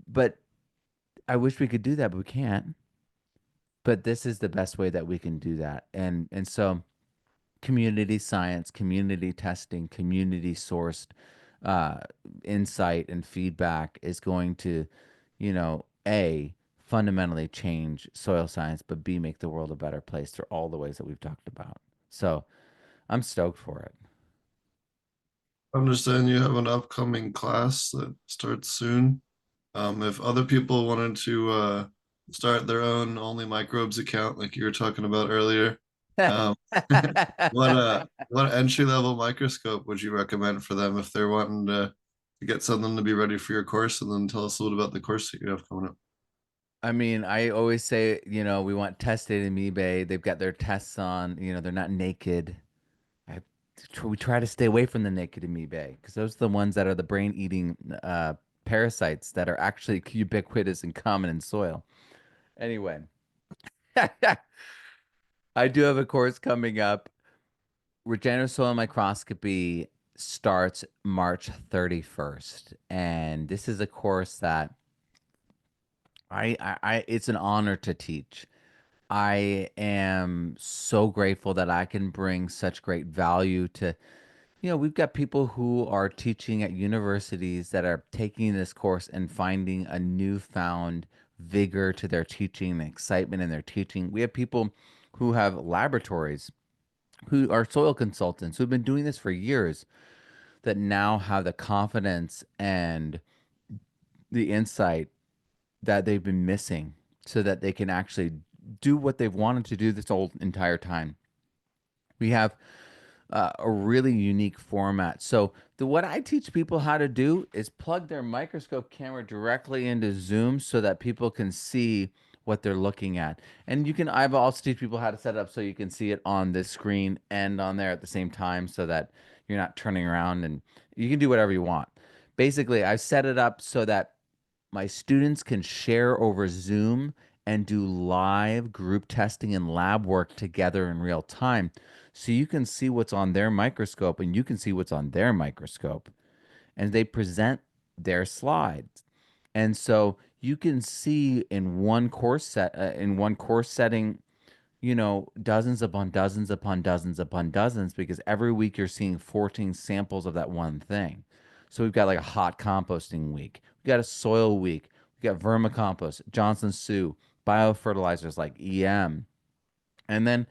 but I wish we could do that, but we can't. But this is the best way that we can do that. And so community science, community testing, community sourced uh, insight and feedback is going to, A, fundamentally change soil science, but B, make the world a better place through all the ways that we've talked about. So I'm stoked for it. I understand you have an upcoming class that starts soon. If other people wanted to start their own Only Microbes account, like you were talking about earlier, um, what entry level microscope would you recommend for them if they're wanting to get something to be ready for your course? And then tell us a little about the course that you have coming up. I mean, I always say, we want tested amoebae. They've got their tests on, they're not naked. I we try to stay away from the naked amoebae because those are the ones that are the brain-eating parasites that are actually ubiquitous and common in soil. Anyway, I do have a course coming up. Regenerative soil microscopy starts March 31st, and this is a course that it's an honor to teach. I am so grateful that I can bring such great value to. We've got people who are teaching at universities that are taking this course and finding a newfound vigor to their teaching and excitement in their teaching. We have people who have laboratories, who are soil consultants, who've been doing this for years, that now have the confidence and the insight that they've been missing so that they can actually do what they've wanted to do this whole entire time. We have a really unique format. So what I teach people how to do is plug their microscope camera directly into Zoom so that people can see what they're looking at. And you can, I've also teach people how to set it up so you can see it on the screen and on there at the same time so that you're not turning around, and you can do whatever you want. Basically, I've set it up so that my students can share over Zoom and do live group testing and lab work together in real time. So you can see what's on their microscope and you can see what's on their microscope. And they present their slides. And so you can see in one course setting, dozens upon dozens upon dozens upon dozens, because every week you're seeing 14 samples of that one thing. So we've got like a hot composting week. We got a soil week. We got vermicompost, Johnson Sioux, biofertilizers like EM, and then,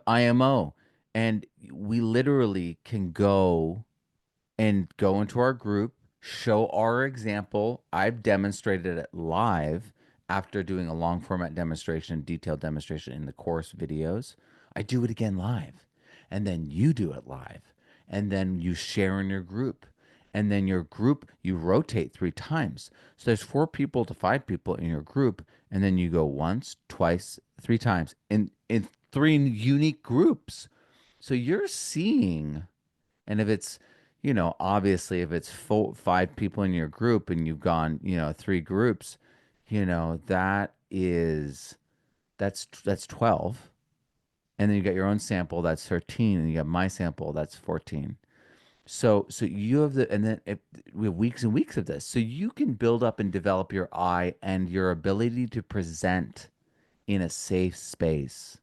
IMO. And we literally can go into our group, show our example. I've demonstrated it live after doing a long format demonstration, detailed demonstration in the course videos. I do it again live. And then you do it live. And then you share in your group. And then your group, you rotate 3 times. So there's 4 people to 5 people in your group. And then you go once, twice, 3 times in 3 unique groups. So you're seeing, and if it's, obviously, if it's 5 people in your group and you've gone, 3 groups, that's 12. And then you got your own sample, that's 13. And you got my sample, that's 14. So you have and then we have weeks and weeks of this. So you can build up and develop your eye and your ability to present in a safe space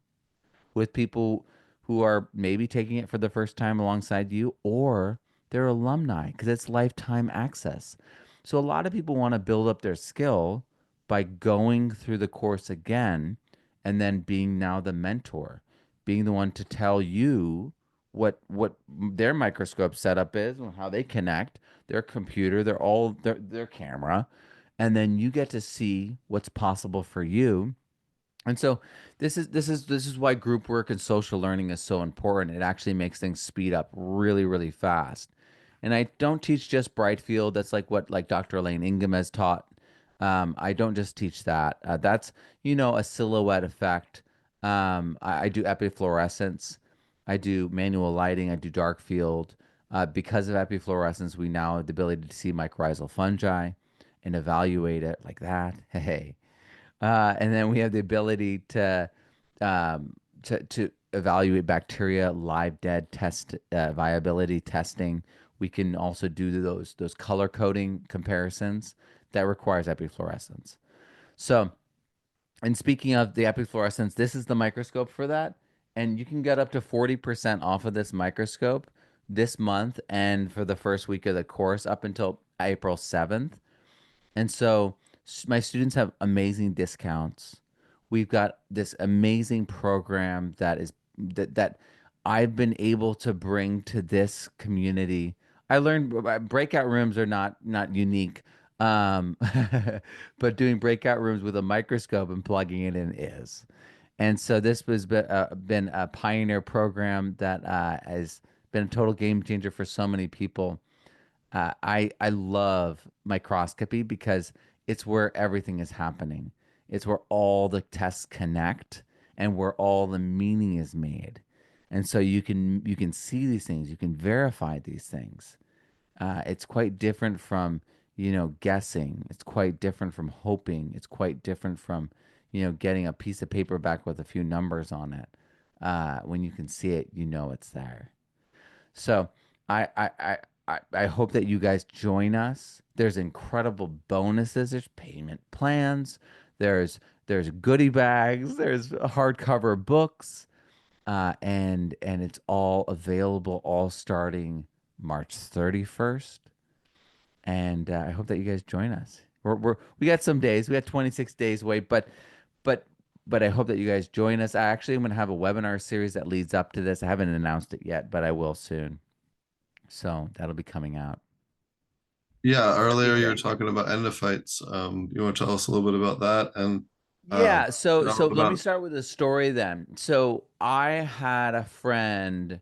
with people who are maybe taking it for the first time alongside you, or they're alumni because it's lifetime access. So a lot of people want to build up their skill by going through the course again and then being now the mentor, being the one to tell you what their microscope setup is and how they connect their computer, their camera, and then you get to see what's possible for you. And so this is why group work and social learning is so important. It actually makes things speed up really, really fast. And I don't teach just Brightfield. That's like what like Dr. Elaine Ingham has taught. I don't just teach that. That's a silhouette effect. I do epifluorescence. I do manual lighting. I do dark field. Because of epifluorescence, we now have the ability to see mycorrhizal fungi and evaluate it like that. Hey. And then we have the ability to evaluate bacteria, live dead test viability testing. We can also do those color coding comparisons that requires epifluorescence. So, and speaking of the epifluorescence, this is the microscope for that, and you can get up to 40% off of this microscope this month and for the first week of the course up until April 7th. And so my students have amazing discounts. We've got this amazing program that I've been able to bring to this community. I learned breakout rooms are not unique. Um, but doing breakout rooms with a microscope and plugging it in is. And so this was been a pioneer program that has been a total game changer for so many people. I love microscopy because it's where everything is happening. It's where all the tests connect and where all the meaning is made. And so you can see these things, you can verify these things. It's quite different from, guessing. It's quite different from hoping. It's quite different from, getting a piece of paper back with a few numbers on it. When you can see it, it's there. So I hope that you guys join us. There's incredible bonuses. There's payment plans. There's goodie bags. There's hardcover books, and it's all available, all starting March 31st. And I hope that you guys join us. We got some days. We got 26 days wait, but but I hope that you guys join us. I actually am going to have a webinar series that leads up to this. I haven't announced it yet, but I will soon. So that'll be coming out. Yeah, That'd be earlier you were great. talking about endophytes. You want to tell us a little bit about that and Yeah, so let me about start with a story then. So I had a friend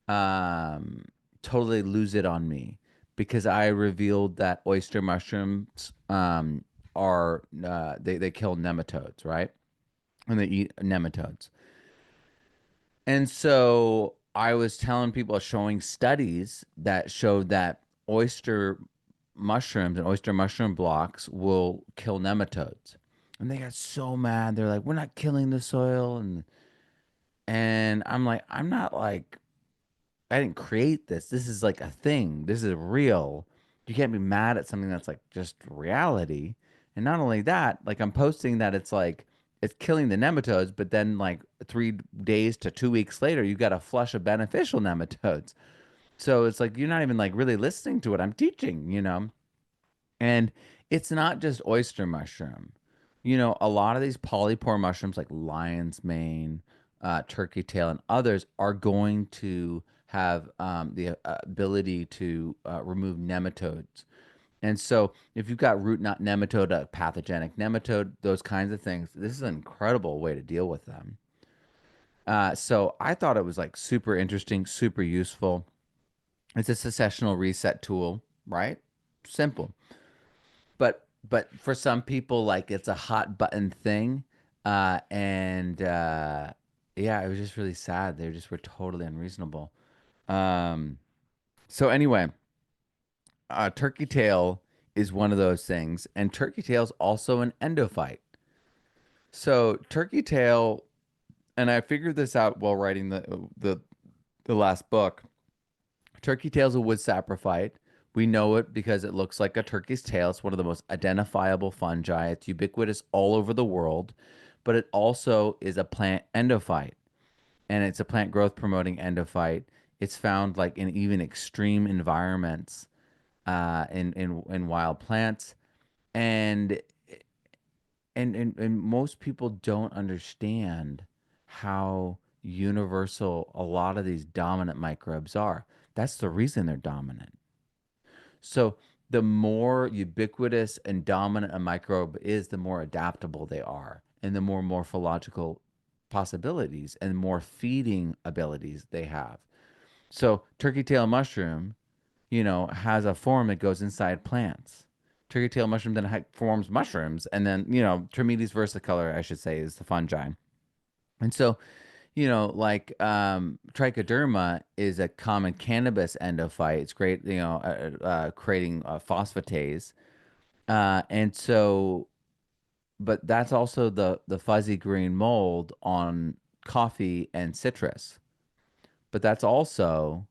um totally lose it on me because I revealed that oyster mushrooms are they kill nematodes, right? and they eat nematodes. And so I was telling people, showing studies that showed that oyster mushrooms and oyster mushroom blocks will kill nematodes. And they got so mad. They're like, "We're not killing the soil." And I'm like, "I'm not like, I didn't create this. This is like a thing. This is real. You can't be mad at something that's like just reality." And not only that, like I'm posting that it's like it's killing the nematodes, but then like 3 days to 2 weeks later, you got a flush of beneficial nematodes. So it's like you're not even like really listening to what I'm teaching, you know? And it's not just oyster mushroom. You know, a lot of these polypore mushrooms like lion's mane, turkey tail, and others are going to have the ability to remove nematodes. And so, if you've got root knot nematode, a pathogenic nematode, those kinds of things, this is an incredible way to deal with them. So, I thought it was like super interesting, super useful. It's a successional reset tool, right? Simple. But for some people, like it's a hot button thing. And Yeah, it was just really sad. They just were totally unreasonable. Um, so anyway, turkey tail is one of those things, and turkey tail's also an endophyte. So turkey tail, and I figured this out while writing the last book. Turkey tail's a wood saprophyte. We know it because it looks like a turkey's tail. It's one of the most identifiable fungi. It's ubiquitous all over the world, but it also is a plant endophyte, and it's a plant growth promoting endophyte. It's found like in even extreme environments, in wild plants, and and most people don't understand how universal a lot of these dominant microbes are. That's the reason they're dominant. So the more ubiquitous and dominant a microbe is, the more adaptable they are, and the more morphological possibilities and more feeding abilities they have. So turkey tail mushroom, has a form that goes inside plants. Turkey tail mushroom then forms mushrooms, and then Termetes versicolor, I should say, is the fungi. And so like trichoderma is a common cannabis endophyte. It's great, creating phosphatase. And so, but that's also the fuzzy green mold on coffee and citrus. But that's also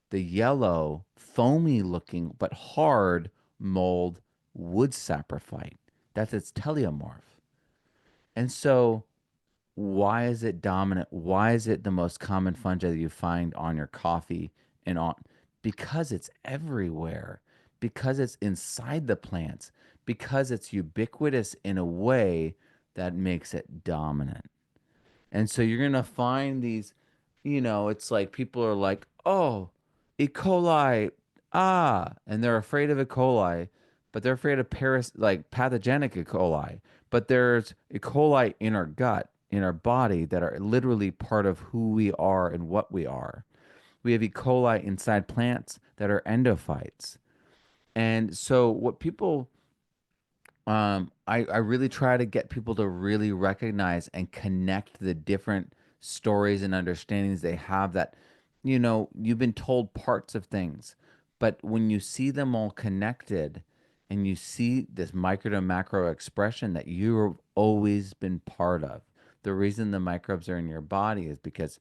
the yellow, foamy looking, but hard mold wood saprophyte. That's its teleomorph. And so, why is it dominant? Why is it the most common fungi that you find on your coffee and on? Because it's everywhere, because it's inside the plants, because it's ubiquitous in a way that makes it dominant. And so you're going to find these, it's like people are like, "Oh, E. coli, and they're afraid of E. coli, but they're afraid of like pathogenic E. coli. But there's E. coli in our gut, in our body, that are literally part of who we are and what we are. We have E. coli inside plants that are endophytes. And so what people I really try to get people to really recognize and connect the different stories and understandings they have, that, you've been told parts of things, but when you see them all connected and you see this micro to macro expression that you've always been part of, the reason the microbes are in your body is because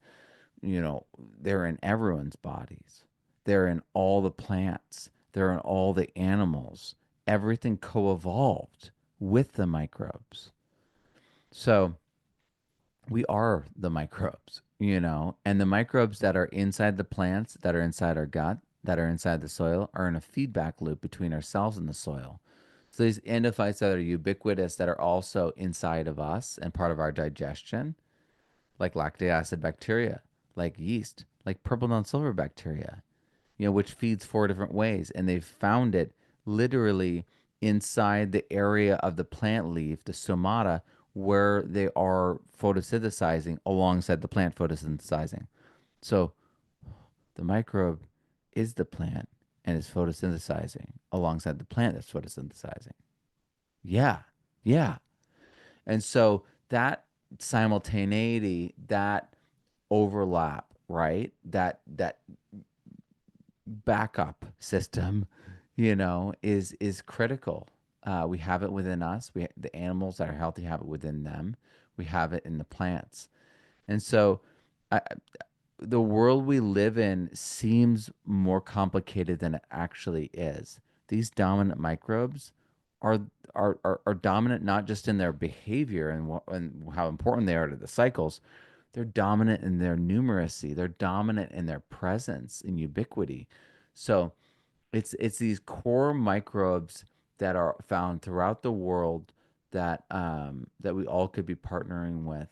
they're in everyone's bodies. They're in all the plants. They're in all the animals. Everything co-evolved with the microbes. So we are the microbes, and the microbes that are inside the plants, that are inside our gut, that are inside the soil, are in a feedback loop between ourselves and the soil. So these endophytes that are ubiquitous, that are also inside of us and part of our digestion, like lactic acid bacteria, like yeast, like purple non-silver bacteria, which feeds four different ways. And they've found it literally inside the area of the plant leaf, the stomata, where they are photosynthesizing alongside the plant photosynthesizing. So the microbe is the plant and is photosynthesizing alongside the plant that's photosynthesizing. Yeah. Yeah. And so simultaneity, that overlap, right? That backup system, is critical. We have it within us. The animals that are healthy have it within them. We have it in the plants, and so I, the world we live in seems more complicated than it actually is. These dominant microbes are are dominant not just in their behavior and how important they are to the cycles. They're dominant in their numeracy. They're dominant in their presence and ubiquity. So it's these core microbes that are found throughout the world that we all could be partnering with,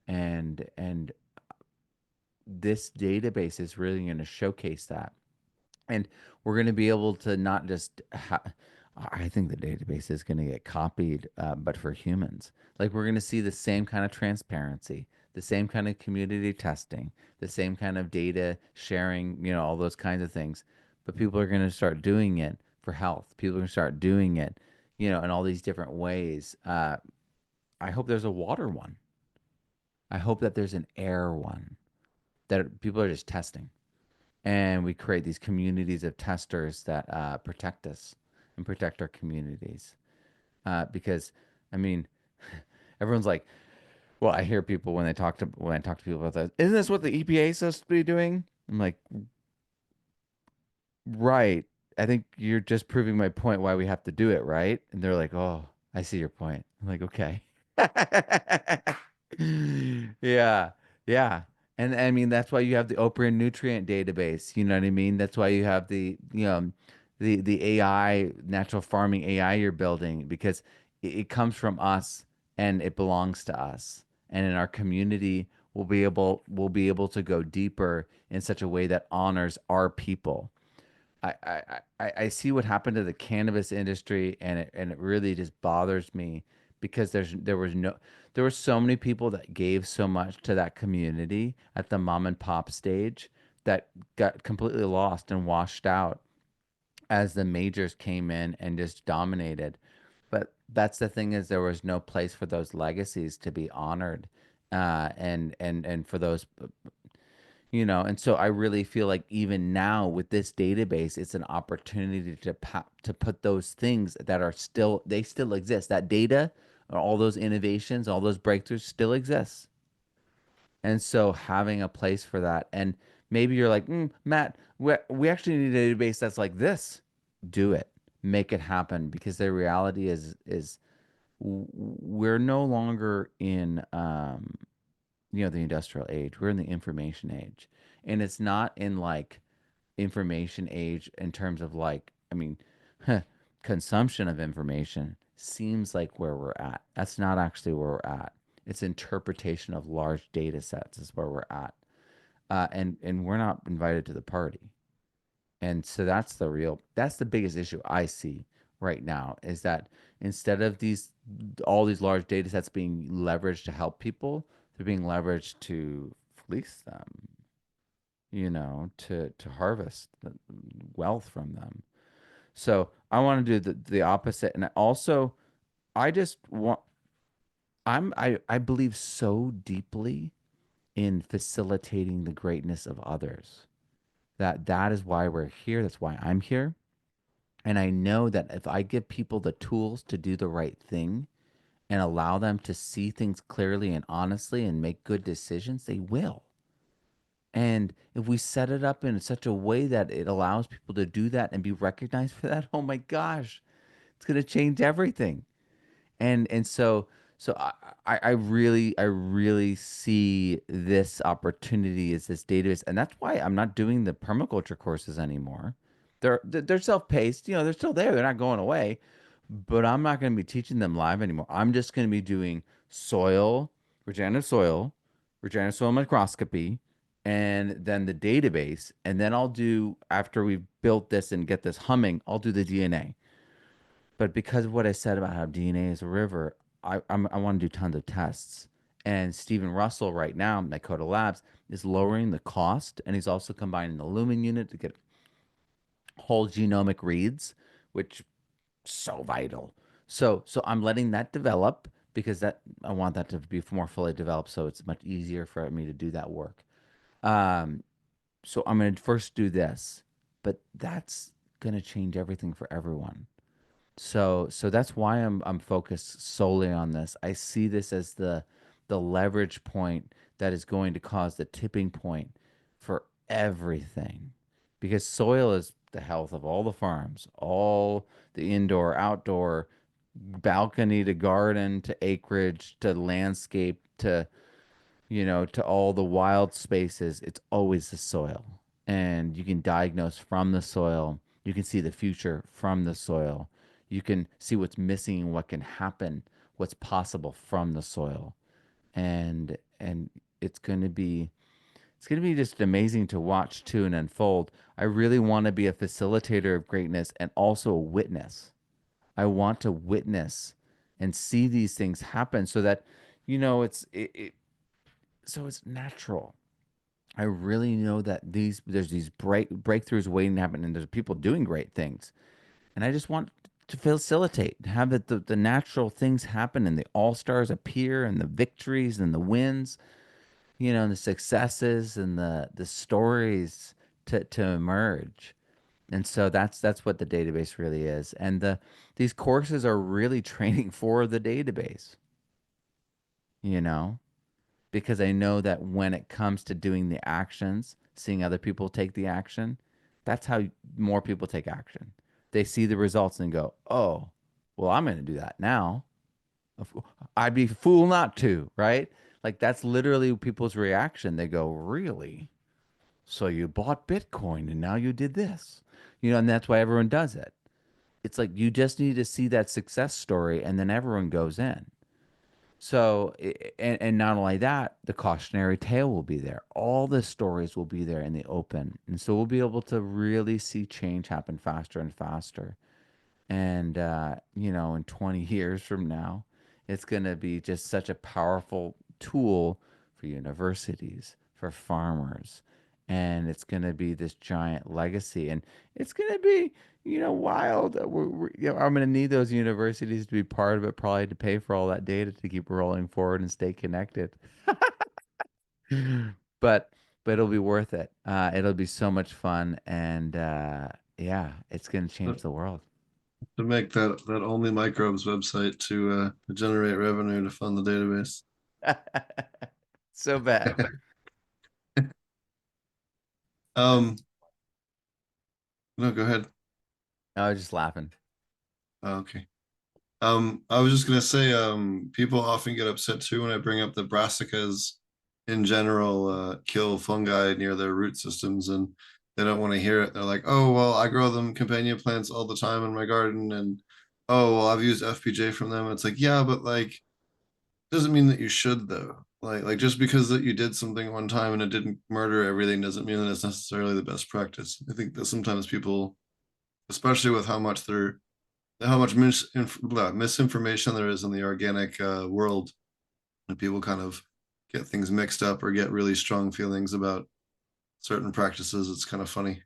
and this database is really going to showcase that. And we're going to be able to not just I think the database is going to get copied, but for humans. Like we're going to see the same kind of transparency, the same kind of community testing, the same kind of data sharing, all those kinds of things. But people are going to start doing it for health. People are going to start doing it, in all these different ways. I hope there's a water one. I hope that there's an air one that people are just testing, and we create these communities of testers that protect us and protect our communities. Because, I mean, everyone's like, well, I hear people when I talk to people about that. Isn't this what the EPA is supposed to be doing? I'm like, right. I think you're just proving my point why we have to do it, right? And they're like, oh, I see your point. I'm like, okay. Yeah, yeah. And I mean that's why you have the Oprah nutrient database. You know what I mean? That's why you have the AI, natural farming AI you're building, because it comes from us and it belongs to us. And in our community, we'll be able to go deeper in such a way that honors our people. I see what happened to the cannabis industry, and it really just bothers me because there were so many people that gave so much to that community at the mom and pop stage that got completely lost and washed out as the majors came in and just dominated. But that's the thing, is there was no place for those legacies to be honored, and for those, and so I really feel like even now with this database, it's an opportunity to put those things that are still, they still exist. That data, all those innovations, all those breakthroughs still exist. And so having a place for that, and maybe you're like, Matt, we actually need a database that's like this. Do it, make it happen, because the reality is we're no longer in the industrial age. We're in the information age. And it's not in like information age in terms of like, I mean, consumption of information seems like where we're at. That's not actually where we're at. It's interpretation of large data sets is where we're at. And we're not invited to the party. And so that's the biggest issue I see right now, is that instead of all these large data sets being leveraged to help people, they're being leveraged to fleece them, to harvest the wealth from them. So I want to do the opposite. And also, I just want, I believe so deeply in facilitating the greatness of others, that is why we're here. That's why I'm here. And I know that if I give people the tools to do the right thing and allow them to see things clearly and honestly and make good decisions, they will. And if we set it up in such a way that it allows people to do that and be recognized for that, oh my gosh, it's going to change everything. And so I really see this opportunity as this database, and that's why I'm not doing the permaculture courses anymore. They're self-paced, they're still there, they're not going away, but I'm not going to be teaching them live anymore. I'm just going to be doing soil, regenerative soil microscopy, and then the database, and then I'll do, after we've built this and get this humming, I'll do the DNA. But because of what I said about how DNA is a river, I want to do tons of tests. And Stephen Russell right now, Nakota Labs, is lowering the cost, and he's also combining the Lumen unit to get whole genomic reads, which so vital. So I'm letting that develop because that I want that to be more fully developed, so it's much easier for me to do that work. Um, so I'm going to first do this, but that's going to change everything for everyone. So that's why I'm focused solely on this. I see this as the leverage point that is going to cause the tipping point for everything. Because soil is the health of all the farms, all the indoor, outdoor, balcony to garden to acreage to landscape to to all the wild spaces. It's always the soil. And you can diagnose from the soil. You can see the future from the soil. You can see what's missing, what can happen, what's possible from the soil. And it's going to be just amazing to watch too and unfold. I really want to be a facilitator of greatness and also a witness. I want to witness and see these things happen so that so it's natural. I really know that there's these breakthroughs waiting to happen, and there's people doing great things, and I just want to facilitate, have the natural things happen, and the all stars appear, and the victories and the wins, and the successes and the stories to emerge. And so that's what the database really is, and these courses are really training for the database, you know. Because I know that when it comes to doing the actions, seeing other people take the action, that's how more people take action. They see the results and go, "Oh, well, I'm going to do that now. I'd be a fool not to," right? Like that's literally people's reaction. They go, "Really? So you bought Bitcoin and now you did this?" And that's why everyone does it. It's like you just need to see that success story and then everyone goes in. So, and not only that, the cautionary tale will be there. All the stories will be there in the open. And so we'll be able to really see change happen faster and faster. And, in 20 years from now, it's going to be just such a powerful tool for universities, for farmers. And it's going to be this giant legacy. And it's going to be, wild. I'm going to need those universities to be part of it, probably to pay for all that data to keep rolling forward and stay connected. But, but it'll be worth it. It'll be so much fun. And, yeah, it's going to change the world. To make that only microbes website to generate revenue to fund the database. So bad. Um, no, go ahead. I was just laughing. Oh, okay. I was just gonna say, people often get upset too when I bring up the brassicas in general kill fungi near their root systems, and they don't want to hear it. They're like, "Oh, well, I grow them companion plants all the time in my garden, and oh, well, I've used FPJ from them." It's like, yeah, but like, doesn't mean that you should though. Like just because that you did something one time and it didn't murder everything doesn't mean that it's necessarily the best practice. I think that sometimes people, especially with how much misinformation there is in the organic world, and people kind of get things mixed up or get really strong feelings about certain practices. It's kind of funny.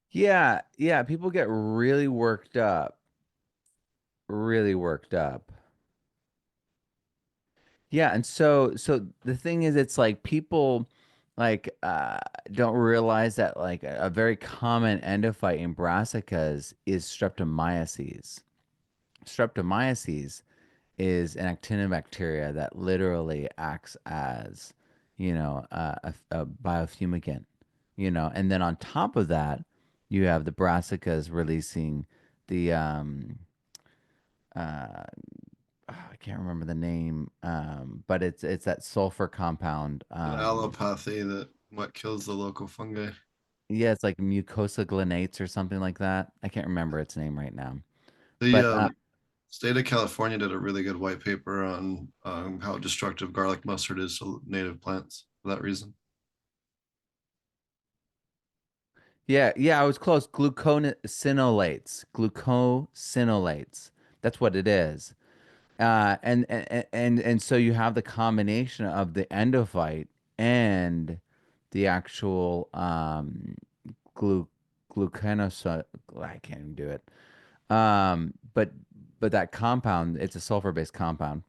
Yeah, yeah, people get really worked up, really worked up. Yeah, and so the thing is it's like people like don't realize that like a very common endophyte in brassicas is streptomyces. Streptomyces is an actinobacteria that literally acts as, a biofumigant, and then on top of that, you have the brassicas releasing the uh, I can't remember the name, but it's that sulfur compound. An allopathy that what kills the local fungi. Yeah, it's like mucosa glanates or something like that. I can't remember its name right now. The But state of California did a really good white paper on how destructive garlic mustard is to native plants for that reason. yeah, yeah, I was close. Glucosinolates. That's what it is. And so you have the combination of the endophyte and the actual glu gluconoside. I can't even do it. But that compound, it's a sulfur-based compound.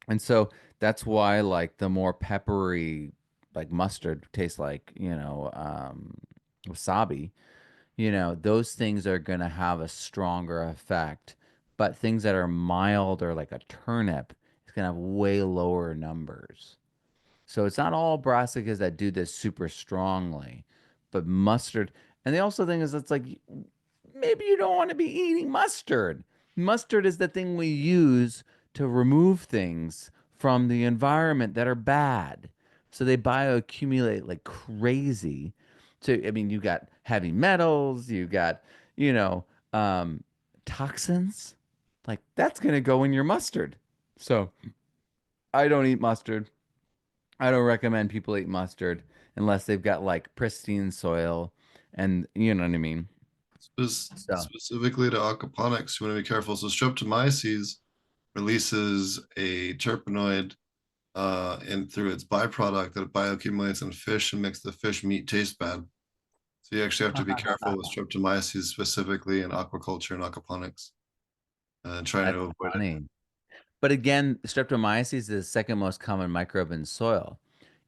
And so that's why like the more peppery, like mustard tastes like, wasabi, those things are going to have a stronger effect. But things that are mild or like a turnip, it's going to have way lower numbers. So it's not all brassicas that do this super strongly, but mustard. And the also thing is, it's like maybe you don't want to be eating mustard. Mustard is the thing we use to remove things from the environment that are bad. So they bioaccumulate like crazy. So, I mean, you got heavy metals, you got, you know, um, toxins. Like that's going to go in your mustard. So I don't eat mustard. I don't recommend people eat mustard unless they've got like pristine soil and you know what I mean. So, Specifically to aquaponics, you want to be careful. So streptomyces releases a terpenoid and through its byproduct that it bioaccumulates in fish and makes the fish meat taste bad. So you actually have to be careful with streptomyces specifically in aquaculture and aquaponics, trying to that's avoid it. funny. But again, streptomyces is the second most common microbe in soil.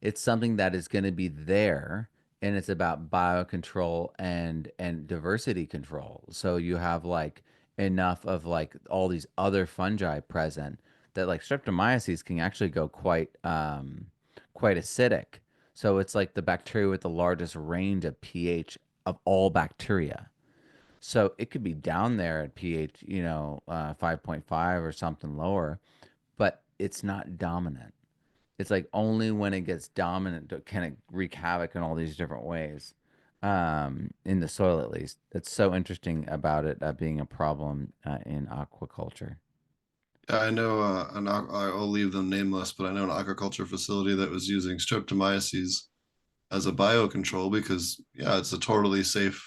It's something that is going to be there, and it's about biocontrol and diversity control. So you have like enough of like all these other fungi present that like streptomyces can actually go quite acidic. So it's like the bacteria with the largest range of pH of all bacteria. So it could be down there at pH, 5.5 or something lower, but it's not dominant. It's like only when it gets dominant can it wreak havoc in all these different ways, in the soil at least. It's so interesting about it being a problem in aquaculture. Yeah, I know I'll leave them nameless, but I know an aquaculture facility that was using streptomyces as a biocontrol because yeah, it's a totally safe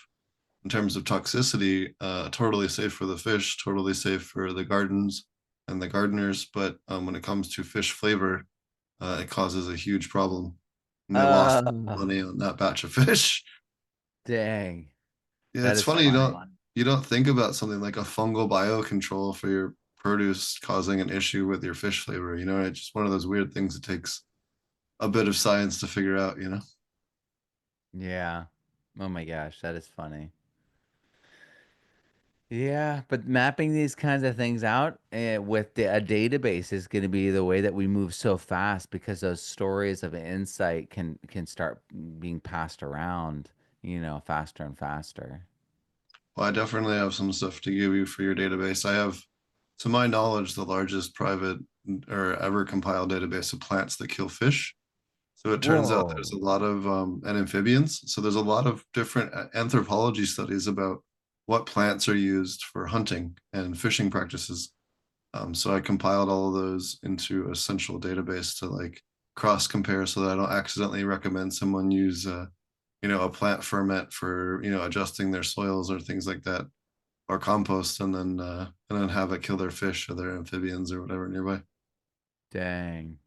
in terms of toxicity, totally safe for the fish, totally safe for the gardens and the gardeners. But when it comes to fish flavor, it causes a huge problem. And they lost Uh, money on that batch of fish. Dang, Yeah, that it's is funny funny. you don't think about something like a fungal biocontrol for your produce causing an issue with your fish flavor. It's just one of those weird things that takes a bit of science to figure out. Yeah. Oh my gosh, that is funny. Yeah, but mapping these kinds of things out with a database is going to be the way that we move so fast because those stories of insight can start being passed around, faster and faster. Well, I definitely have some stuff to give you for your database. I have, to my knowledge, the largest private or ever compiled database of plants that kill fish. So it turns out there's Whoa. a lot of and amphibians. So there's a lot of different anthropology studies about what plants are used for hunting and fishing practices. So I compiled all of those into a central database to like cross compare so that I don't accidentally recommend someone use a plant ferment for adjusting their soils or things like that or compost and then have it kill their fish or their amphibians or whatever nearby. Dang.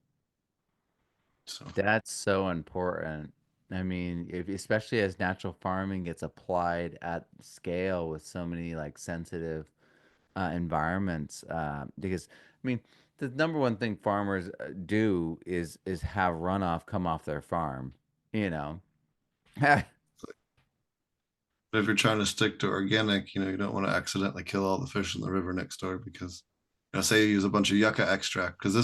So That's so important. I mean, especially as natural farming gets applied at scale with so many like sensitive environments, because I mean the number one thing farmers do is have runoff come off their farm, you know. but if you're trying to stick to organic, you don't want to accidentally kill all the fish in the river next door because say you use a bunch of yucca extract because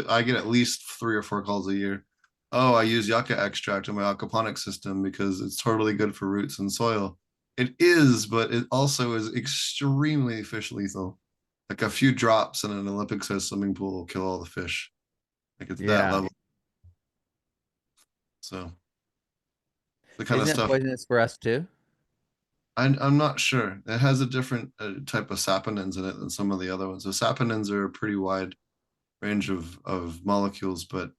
I get at least 3 or 4 calls a year. Oh, I use yucca extract in my aquaponic system because it's totally good for roots and soil. It is, but it also is extremely fish lethal. Like a few drops in an Olympic sized swimming pool will kill all the fish. Like it's that Yeah. level. So the kind of Isn't it stuff poisonous for us too? I'm not sure. It has a different type of saponins in it than some of the other ones. So saponins are a pretty wide range of molecules, but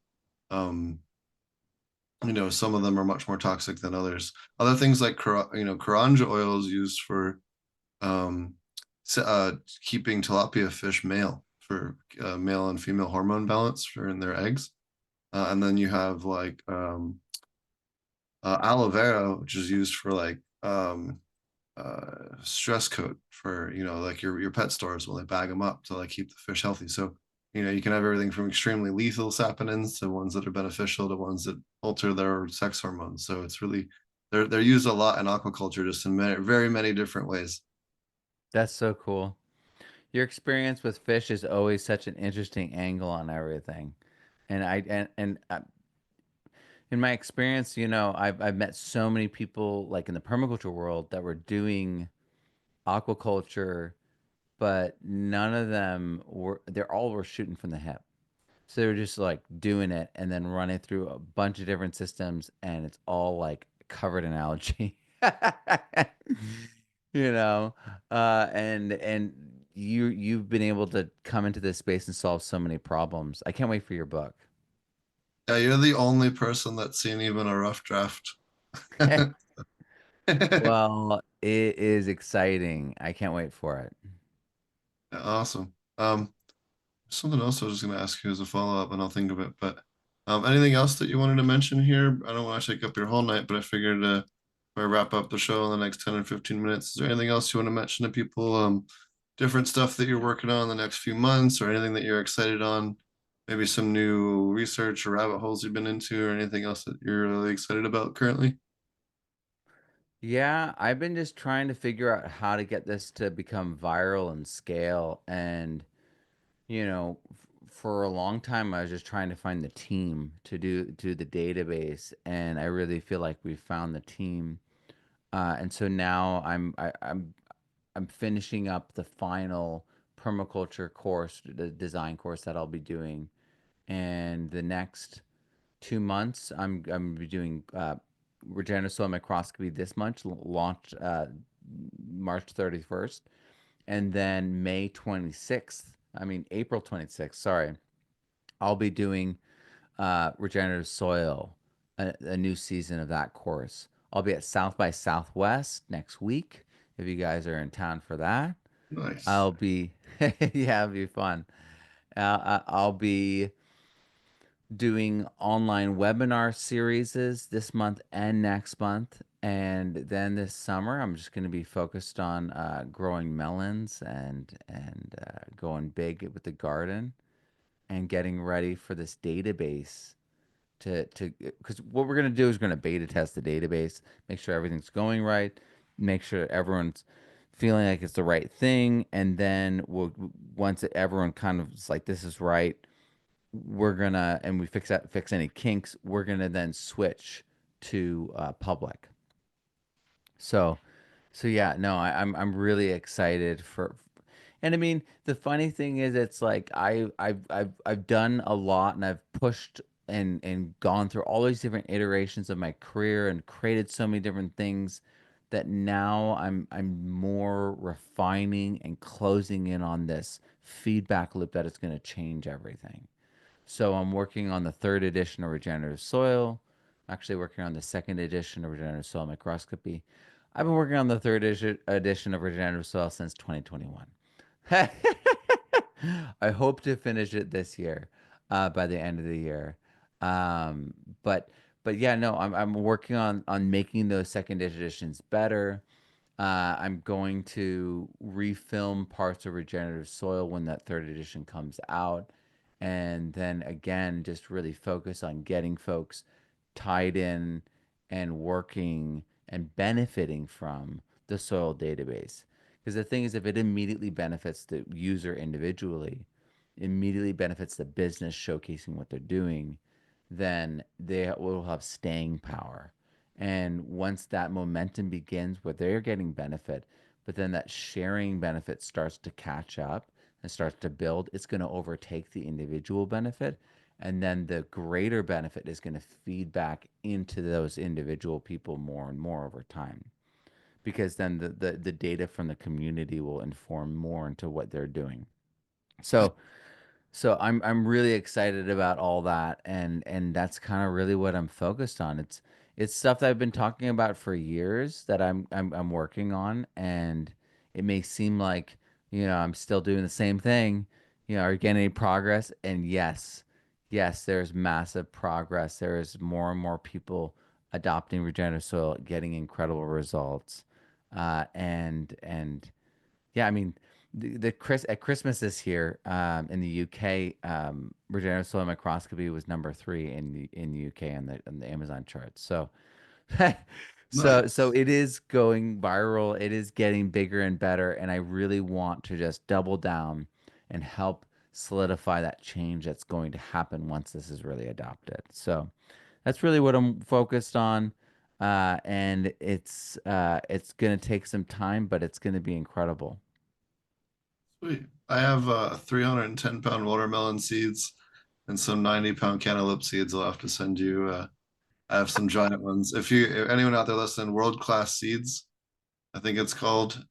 um, some of them are much more toxic than others. Other things like Karanja oil is used for um, keeping tilapia fish male for male and female hormone balance for in their eggs. And then you have like aloe vera, which is used for like stress coat for like your pet stores when they bag them up to like keep the fish healthy. So You can have everything from extremely lethal saponins to ones that are beneficial to ones that alter their sex hormones. So it's really they're used a lot in aquaculture, just in very many different ways. That's so cool. Your experience with fish is always such an interesting angle on everything. And in my experience, I've met so many people like in the permaculture world that were doing aquaculture, but none of them they're all were shooting from the hip. So they were just like doing it and then running through a bunch of different systems, and it's all like covered in algae. you know, and you've been able to come into this space and solve so many problems. I can't wait for your book. Yeah, you're the only person that's seen even a rough draft. Well, it is exciting. I can't wait for it. Awesome. Something else I was just going to ask you as a follow up, and I'll think of it. But anything else that you wanted to mention here? I don't want to take up your whole night, but I figured if I wrap up the show in the next 10 or 15 minutes, is there anything else you want to mention to people? Different stuff that you're working on the next few months, or anything that you're excited on? Maybe some new research or rabbit holes you've been into, or anything else that you're really excited about currently? Yeah, I've been just trying to figure out how to get this to become viral and scale. And, for a long time, I was just trying to find the team to do the database. And I really feel like we found the team. And so now I'm finishing up the final permaculture course, the design course that I'll be doing. And the next 2 months, I'm be doing regenerative soil microscopy this month, launched March 31st, and then May 26th. I mean April 26th. Sorry, I'll be doing regenerative soil, a new season of that course. I'll be at South by Southwest next week. If you guys are in town for that, Nice. I'll be yeah, it'll be fun. I'll be doing online webinar series this month and next month. And then this summer, I'm just going to be focused on growing melons and going big with the garden and getting ready for this database to because what we're going to do is we're going to beta test the database, make sure everything's going right, make sure everyone's feeling like it's the right thing, and then once everyone kind of is like this is right, we're gonna and we fix any kinks, we're gonna then switch to public. So so yeah, no, I'm really excited for, and I mean the funny thing is it's like I've done a lot and I've pushed and gone through all these different iterations of my career and created so many different things that now I'm more refining and closing in on this feedback loop that it's going to change everything. So I'm working on the third edition of Regenerative Soil. I'm actually working on the second edition of Regenerative Soil Microscopy. I've been working on the third edition of Regenerative Soil since 2021. I hope to finish it this year, by the end of the year. Um, but but yeah, no, I'm working on making those second editions better. I'm going to refilm parts of Regenerative Soil when that third edition comes out. And then again, just really focus on getting folks tied in and working and benefiting from the soil database. Because the thing is, if it immediately benefits the user individually, immediately benefits the business showcasing what they're doing, then they will have staying power. And once that momentum begins where they're getting benefit, but then that sharing benefit starts to catch up and starts to build, it's going to overtake the individual benefit. And then the greater benefit is going to feed back into those individual people more and more over time. Because then the data from the community will inform more into what they're doing. So so I'm really excited about all that, and that's kind of really what I'm focused on. It's stuff that I've been talking about for years that I'm working on, and it may seem like, I'm still doing the same thing. Are you getting any progress? And yes, yes, there's massive progress. There is more and more people adopting regenerative soil, getting incredible results. And yeah, I mean, At Christmas this year, in the UK, regenerative soil microscopy was number three in the UK on the Amazon charts. So, so Nice. it is going viral. It is getting bigger and better, and I really want to just double down and help solidify that change that's going to happen once this is really adopted. So that's really what I'm focused on. And it's gonna take some time, but it's gonna be incredible. Sweet. I have 310 pound watermelon seeds and some 90 pound cantaloupe seeds. I'll have to send you. I have some giant ones. If anyone out there listening, World Class Seeds, I think it's called.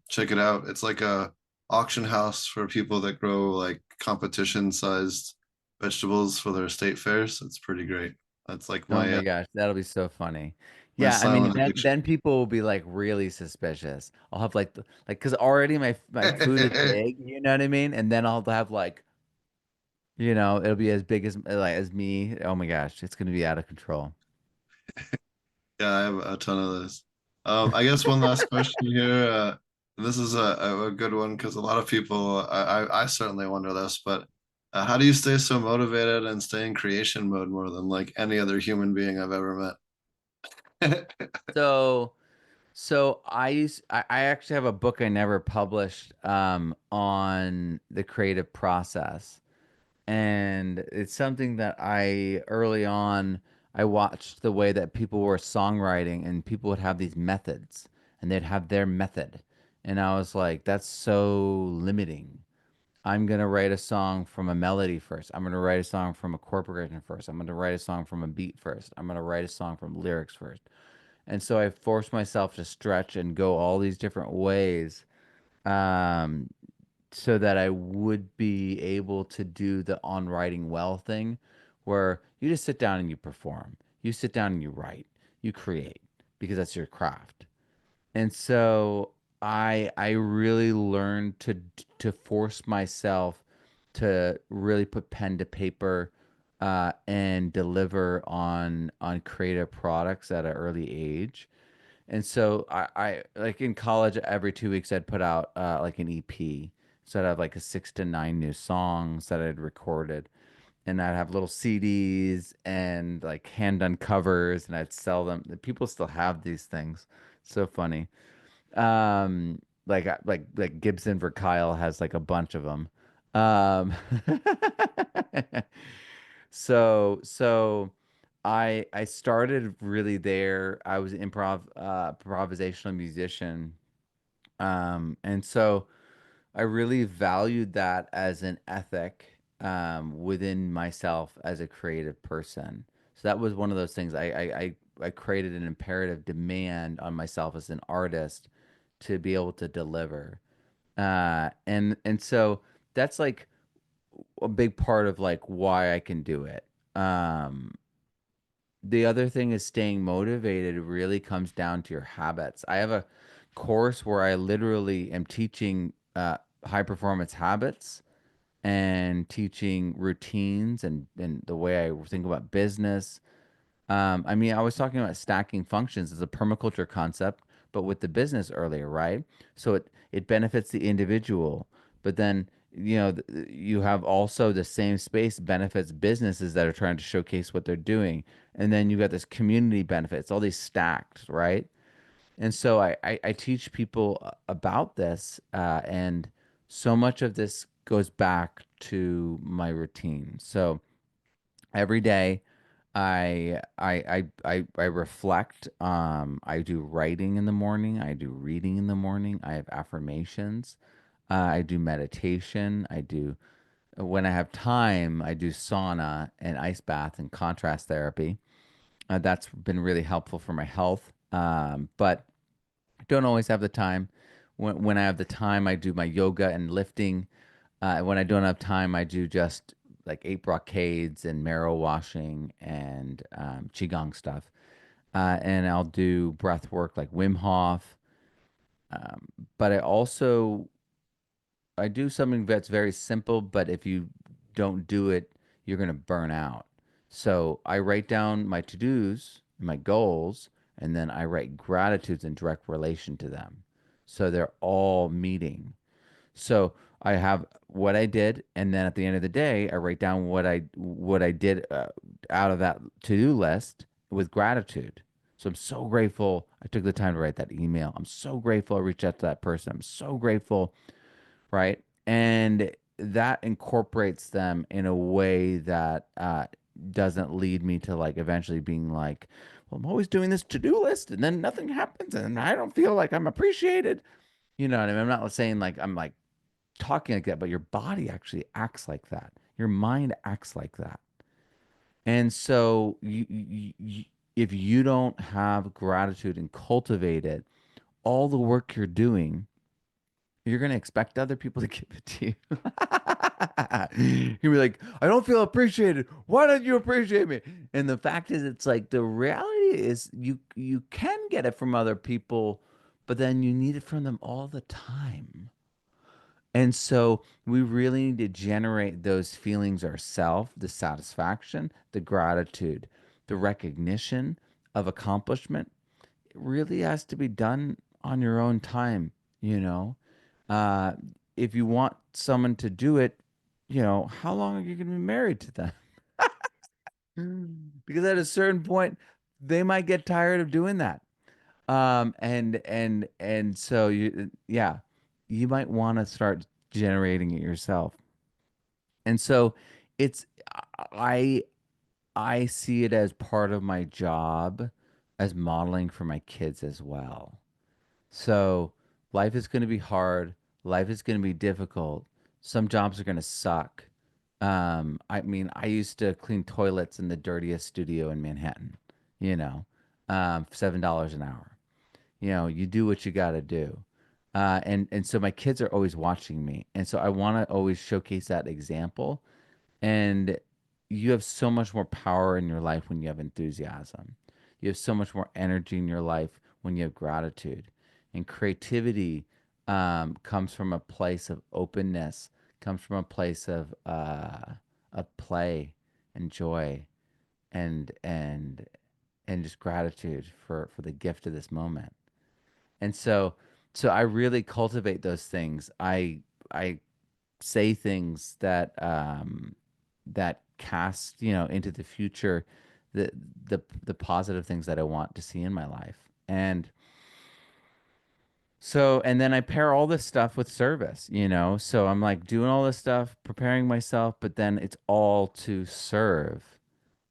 Check it out. It's like a auction house for people that grow like competition sized vegetables for their state fairs. It's pretty great. That's like Oh my my gosh, that'll be so funny. my Yeah, I mean, silent then addiction. then people will be like really suspicious. I'll have like because already my food is big, you know what I mean? And then I'll have like, it'll be as big as as me. Oh my gosh, it's gonna be out of control. Yeah, I have a ton of this. I guess one last question here. This is a good one because a lot of people, I certainly wonder this, but how do you stay so motivated and stay in creation mode more than like any other human being I've ever met? So I actually have a book I never published on the creative process. And it's something that I early on I watched the way that people were songwriting and people would have these methods and they'd have their method. And I was like, that's so limiting. I'm gonna write a song from a melody first. I'm gonna write a song from a chord progression first. I'm gonna write a song from a beat first. I'm gonna write a song from lyrics first. And so I forced myself to stretch and go all these different ways, um, so that I would be able to do the on writing well thing, where you just sit down and you perform. You sit down and you write. You create because that's your craft. And so I really learned to force myself to really put pen to paper, and deliver on creative products at an early age. And so I like in college every 2 weeks I'd put out like an EP. So I'd have like a 6 to 9 new songs that I'd recorded. And I'd have little CDs and like hand done covers and I'd sell them. People still have these things. So funny. Like Gibson for Kyle has like a bunch of them. Um, so I started really there. I was an improvisational musician. And so I really valued that as an ethic within myself as a creative person. So that was one of those things I created an imperative demand on myself as an artist to be able to deliver. And so that's like a big part of like why I can do it. The other thing is staying motivated really comes down to your habits. I have a course where I literally am teaching high performance habits and teaching routines and the way I think about business. I mean, I was talking about stacking functions as a permaculture concept, but with the business earlier, right? So it benefits the individual, but then you have also the same space benefits businesses that are trying to showcase what they're doing, and then you got this community benefits, all these stacked, right? And so I teach people about this, and so much of this goes back to my routine. So every day I reflect. I do writing in the morning, I do reading in the morning, I have affirmations, I do meditation, I do when I have time I do sauna and ice bath and contrast therapy. That's been really helpful for my health, but I don't always have the time. When I have the time I do my yoga and lifting. When I don't have time, I do just like 8 brocades and marrow washing and qigong stuff. And I'll do breath work like Wim Hof. But I do something that's very simple, but if you don't do it, you're gonna burn out. So I write down my to-dos, my goals, and then I write gratitudes in direct relation to them. So they're all meeting. So I have what I did, and then at the end of the day, I write down what I did out of that to-do list with gratitude. So I'm so grateful I took the time to write that email. I'm so grateful I reached out to that person. I'm so grateful, right? And that incorporates them in a way that doesn't lead me to like eventually being like, well, I'm always doing this to-do list and then nothing happens and I don't feel like I'm appreciated. You know what I mean? I'm not saying like I'm like talking like that, but your body actually acts like that. Your mind acts like that. And so if you don't have gratitude and cultivate it, all the work you're doing, you're going to expect other people to give it to you. You'll be like, I don't feel appreciated. Why don't you appreciate me? And the fact is, it's like the reality is you can get it from other people, but then you need it from them all the time. And so we really need to generate those feelings ourselves, the satisfaction, the gratitude, the recognition of accomplishment. It really has to be done on your own time, you know. Uh, if you want someone to do it, how long are you going to be married to them? Because at a certain point, they might get tired of doing that. And so yeah, you might want to start generating it yourself. And so it's I I see it as part of my job as modeling for my kids as well. So life is going to be hard. Life is going to be difficult. Some jobs are going to suck. I mean, I used to clean toilets in the dirtiest studio in Manhattan, $7 an hour. You do what you got to do. And so my kids are always watching me. And so I want to always showcase that example. And you have so much more power in your life when you have enthusiasm. You have so much more energy in your life when you have gratitude. And creativity comes from a place of openness, comes from a place of play and joy and and and just gratitude for the gift of this moment. And so I really cultivate those things. I say things that cast, into the future the the positive things that I want to see in my life. And then I pair all this stuff with service, So I'm like doing all this stuff, preparing myself, but then it's all to serve.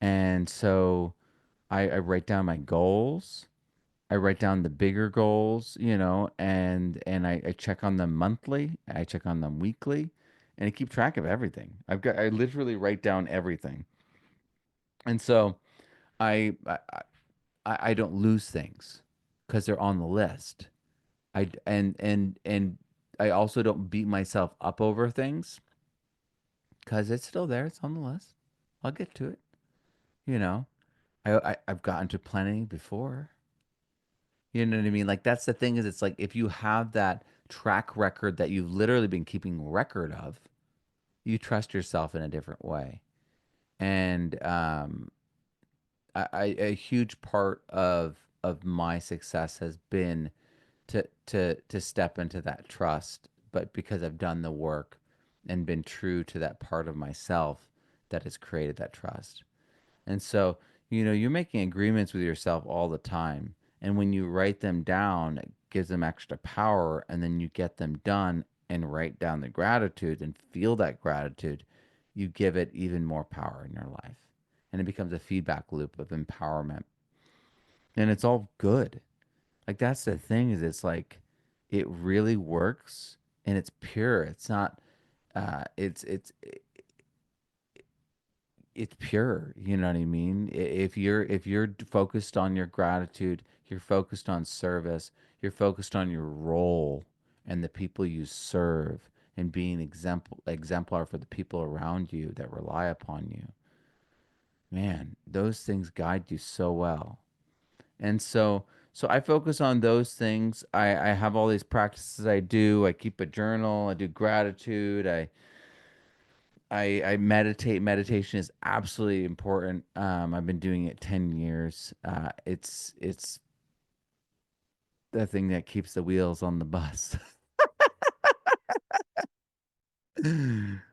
And so I write down my goals. I write down the bigger goals, and I check on them monthly. I check on them weekly, and I keep track of everything. I literally write down everything, and so I I I don't lose things because they're on the list. And I also don't beat myself up over things because it's still there. It's on the list. I'll get to it. You know, I've gotten to plenty before. You know what I mean? Like that's the thing is it's like if you have that track record that you've literally been keeping record of, you trust yourself in a different way. And a huge part of my success has been to step into that trust, but because I've done the work and been true to that part of myself that has created that trust. And so, you're making agreements with yourself all the time. And when you write them down, it gives them extra power. And then you get them done and write down the gratitude and feel that gratitude. You give it even more power in your life. And it becomes a feedback loop of empowerment. And it's all good. Like that's the thing is it's like it really works and it's pure. It's not it's pure, you know what I mean? If you're focused on your gratitude, you're focused on service, you're focused on your role and the people you serve and being exemplar for the people around you that rely upon you. Man, those things guide you so well. And so I focus on those things. I have all these practices I do. I keep a journal, I do gratitude, I meditate. Meditation is absolutely important. I've been doing it 10 years. It's the thing that keeps the wheels on the bus.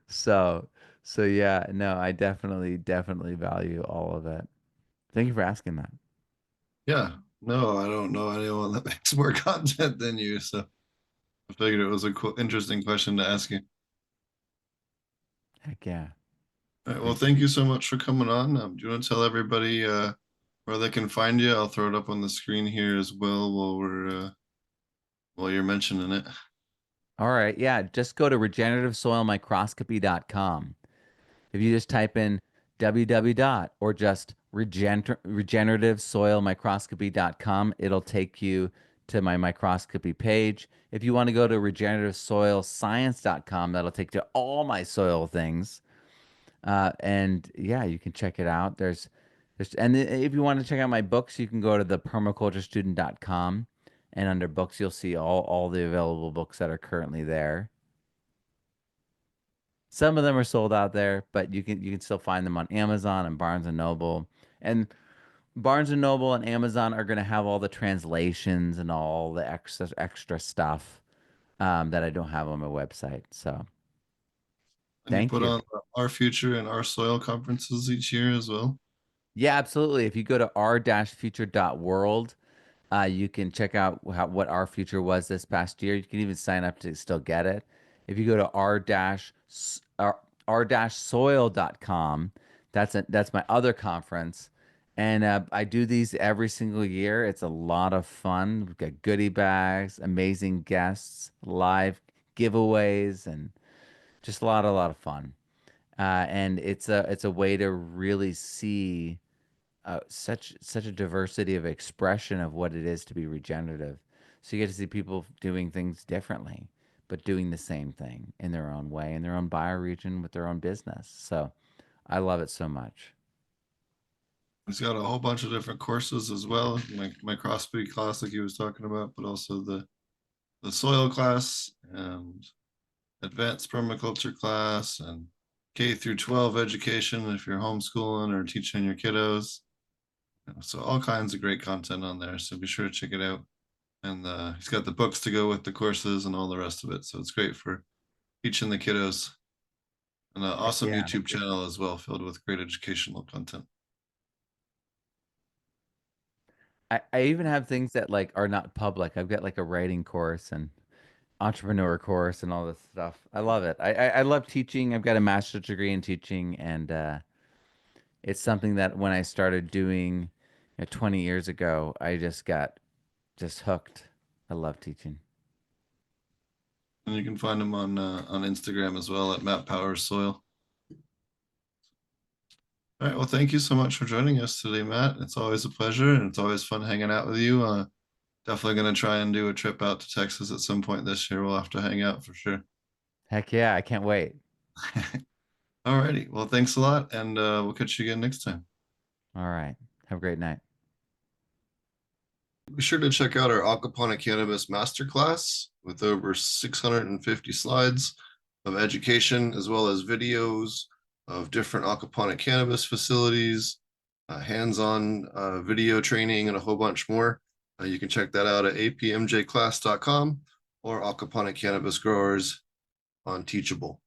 So, so yeah, no, I definitely value all of it. Thank you for asking that. Yeah. No, I don't know anyone that makes more content than you, so I figured it was a cool, interesting question to ask you. Heck yeah. All right. Well, Appreciate thank you so much for coming on. Do you want to tell everybody where they can find you? I'll throw it up on the screen here as well while you're mentioning it. All right. Yeah. Just go to regenerativesoilmicroscopy.com. If you just type in www dot or just regenerativesoilmicroscopy.com, it'll take you to my microscopy page. If you want to go to regenerativesoilscience.com, that'll take you to all my soil things. And yeah, you can check it out. And if you want to check out my books, you can go to thepermaculturestudent.com, and under books, you'll see all the available books that are currently there. Some of them are sold out there, but you can still find them on Amazon and Barnes and Noble. And Barnes and Noble and Amazon are going to have all the translations and all the extra stuff that I don't have on my website. So And you thank put you. on Our Future and Our Soil conferences each year as well. Yeah, absolutely. If you go to r-future.world, you can check out what our future was this past year. You can even sign up to still get it. If you go to r-soil.com, that's my other conference. And I do these every single year. It's a lot of fun. We've got goodie bags, amazing guests, live giveaways, and just a lot of fun. And it's a way to really see such a diversity of expression of what it is to be regenerative. So you get to see people doing things differently, but doing the same thing in their own way, in their own bioregion with their own business. So I love it so much. He's got a whole bunch of different courses as well. My CrossFit class, like he was talking about, but also the soil class and advanced permaculture class and K through 12 education if you're homeschooling or teaching your kiddos. So all kinds of great content on there. So be sure to check it out. And he's got the books to go with the courses and all the rest of it. So it's great for teaching the kiddos. And an Heck awesome yeah. YouTube channel as well, filled with great educational content. I even have things that like are not public. I've got like a writing course and entrepreneur course and all this stuff. I love it. I love teaching. I've got a master's degree in teaching, and it's something that when I started doing 20 years ago, I just got just hooked. I love teaching. And you can find him on Instagram as well at Matt Powers Soil. All right. Well, thank you so much for joining us today, Matt. It's always a pleasure and it's always fun hanging out with you. Definitely going to try and do a trip out to Texas at some point this year. We'll have to hang out for sure. Heck yeah, I can't wait. All righty. Well, thanks a lot. And we'll catch you again next time. All right. Have a great night. Be sure to check out our Aquaponic Cannabis Masterclass with over 650 slides of education, as well as videos of different aquaponic cannabis facilities, hands-on video training, and a whole bunch more. You can check that out at apmjclass.com or Aquaponic Cannabis Growers on Teachable.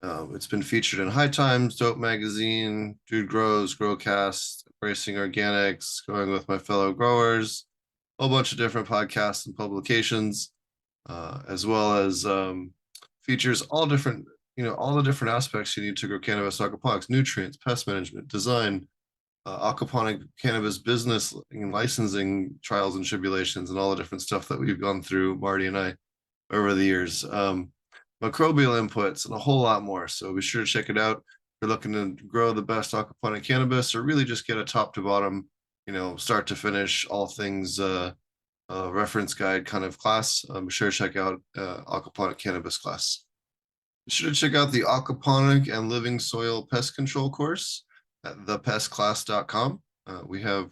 It's been featured in High Times, Dope Magazine, Dude Grows, Growcast, Embracing Organics, Growing with My Fellow Growers, a whole bunch of different podcasts and publications, as well as features all different, all the different aspects you need to grow cannabis aquaponics: nutrients, pest management, design, aquaponic cannabis business, licensing trials and tribulations, and all the different stuff that we've gone through, Marty and I, over the years. Microbial inputs and a whole lot more. So be sure to check it out. If you're looking to grow the best aquaponic cannabis, or really just get a top to bottom, start to finish, all things reference guide kind of class, be sure to check out aquaponic cannabis class. Be sure to check out the aquaponic and living soil pest control course at thepestclass.com. We have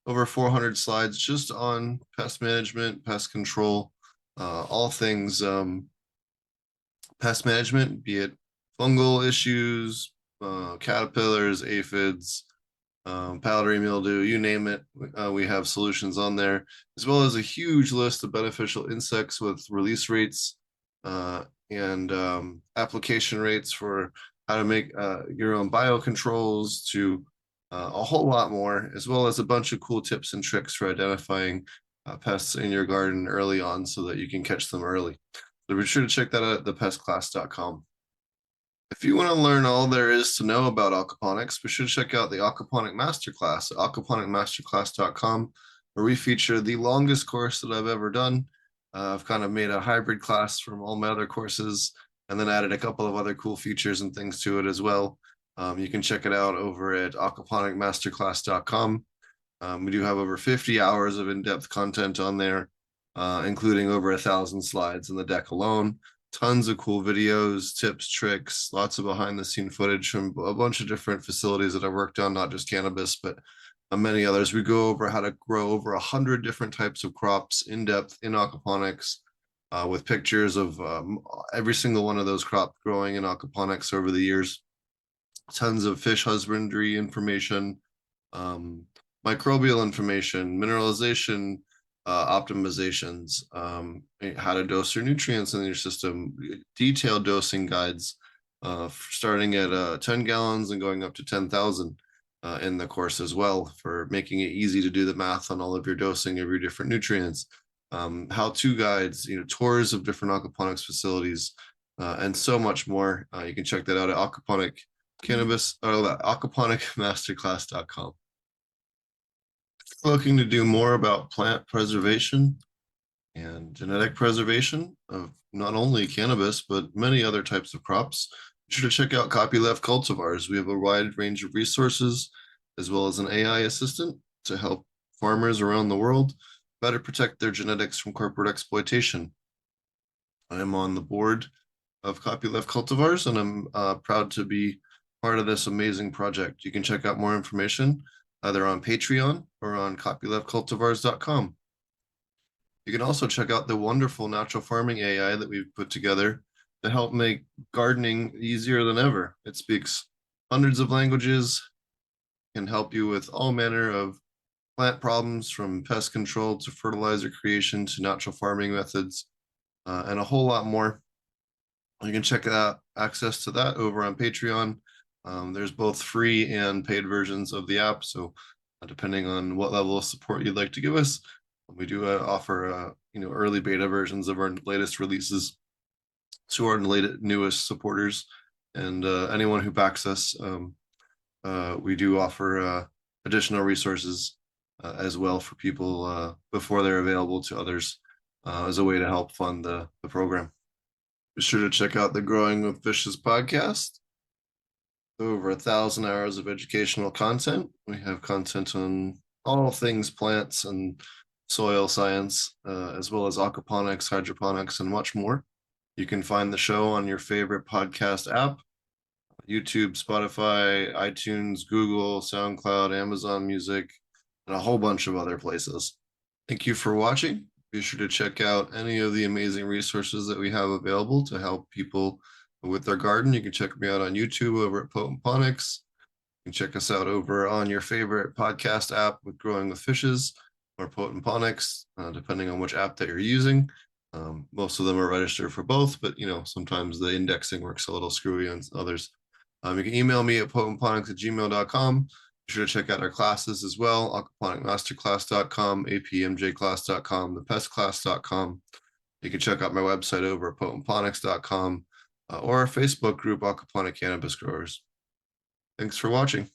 over 400 slides just on pest management, pest control, all things pest management, be it fungal issues, caterpillars, aphids, powdery mildew, you name it. We have solutions on there, as well as a huge list of beneficial insects with release rates and application rates for how to make your own biocontrols to a whole lot more, as well as a bunch of cool tips and tricks for identifying pests in your garden early on so that you can catch them early. So be sure to check that out at thepestclass.com. If you want to learn all there is to know about aquaponics, be sure to check out the Aquaponic Masterclass at aquaponicmasterclass.com, where we feature the longest course that I've ever done. I've kind of made a hybrid class from all my other courses and then added a couple of other cool features and things to it as well. You can check it out over at aquaponicmasterclass.com. We do have over 50 hours of in-depth content on there, including over 1,000 slides in the deck alone. Tons of cool videos, tips, tricks, lots of behind-the-scene footage from a bunch of different facilities that I've worked on, not just cannabis, but many others. We go over how to grow over 100 different types of crops in depth in aquaponics, with pictures of every single one of those crops growing in aquaponics over the years. Tons of fish husbandry information, microbial information, mineralization optimizations, how to dose your nutrients in your system, detailed dosing guides, starting at 10 gallons and going up to 10,000 in the course as well, for making it easy to do the math on all of your dosing of your different nutrients. How-to guides, tours of different aquaponics facilities, and so much more. You can check that out at aquaponicmasterclass.com. Looking to do more about plant preservation and genetic preservation of not only cannabis, but many other types of crops, be sure to check out Copyleft Cultivars. We have a wide range of resources, as well as an AI assistant to help farmers around the world better protect their genetics from corporate exploitation. I am on the board of Copyleft Cultivars, and I'm proud to be part of this amazing project. You can check out more information either on Patreon or on copyleftcultivars.com. You can also check out the wonderful natural farming AI that we've put together to help make gardening easier than ever. It speaks hundreds of languages, can help you with all manner of plant problems, from pest control to fertilizer creation to natural farming methods, and a whole lot more. You can check out access to that over on Patreon. There's both free and paid versions of the app, so depending on what level of support you'd like to give us, we do offer early beta versions of our latest releases to our newest supporters, and anyone who backs us. We do offer additional resources as well for people before they're available to others, as a way to help fund the program. Be sure to check out the Growing with Fishes podcast. Over 1,000 hours of educational content. We have content on all things plants and soil science, as well as aquaponics, hydroponics, and much more. You can find the show on your favorite podcast app: YouTube, Spotify, iTunes, Google, SoundCloud, Amazon Music, and a whole bunch of other places. Thank you for watching. Be sure to check out any of the amazing resources that we have available to help people with their garden. You can check me out on YouTube over at Ponics. You can check us out over on your favorite podcast app with Growing with Fishes or Ponics, depending on which app that you're using. Most of them are registered for both, but sometimes the indexing works a little screwy on others. You can email me at potentponics@gmail.com. Be sure to check out our classes as well: aquaponicmasterclass.com, apmjclass.com, thepestclass.com. You can check out my website over at potentponics.com, or our Facebook group, Aquaponic Cannabis Growers. Thanks for watching.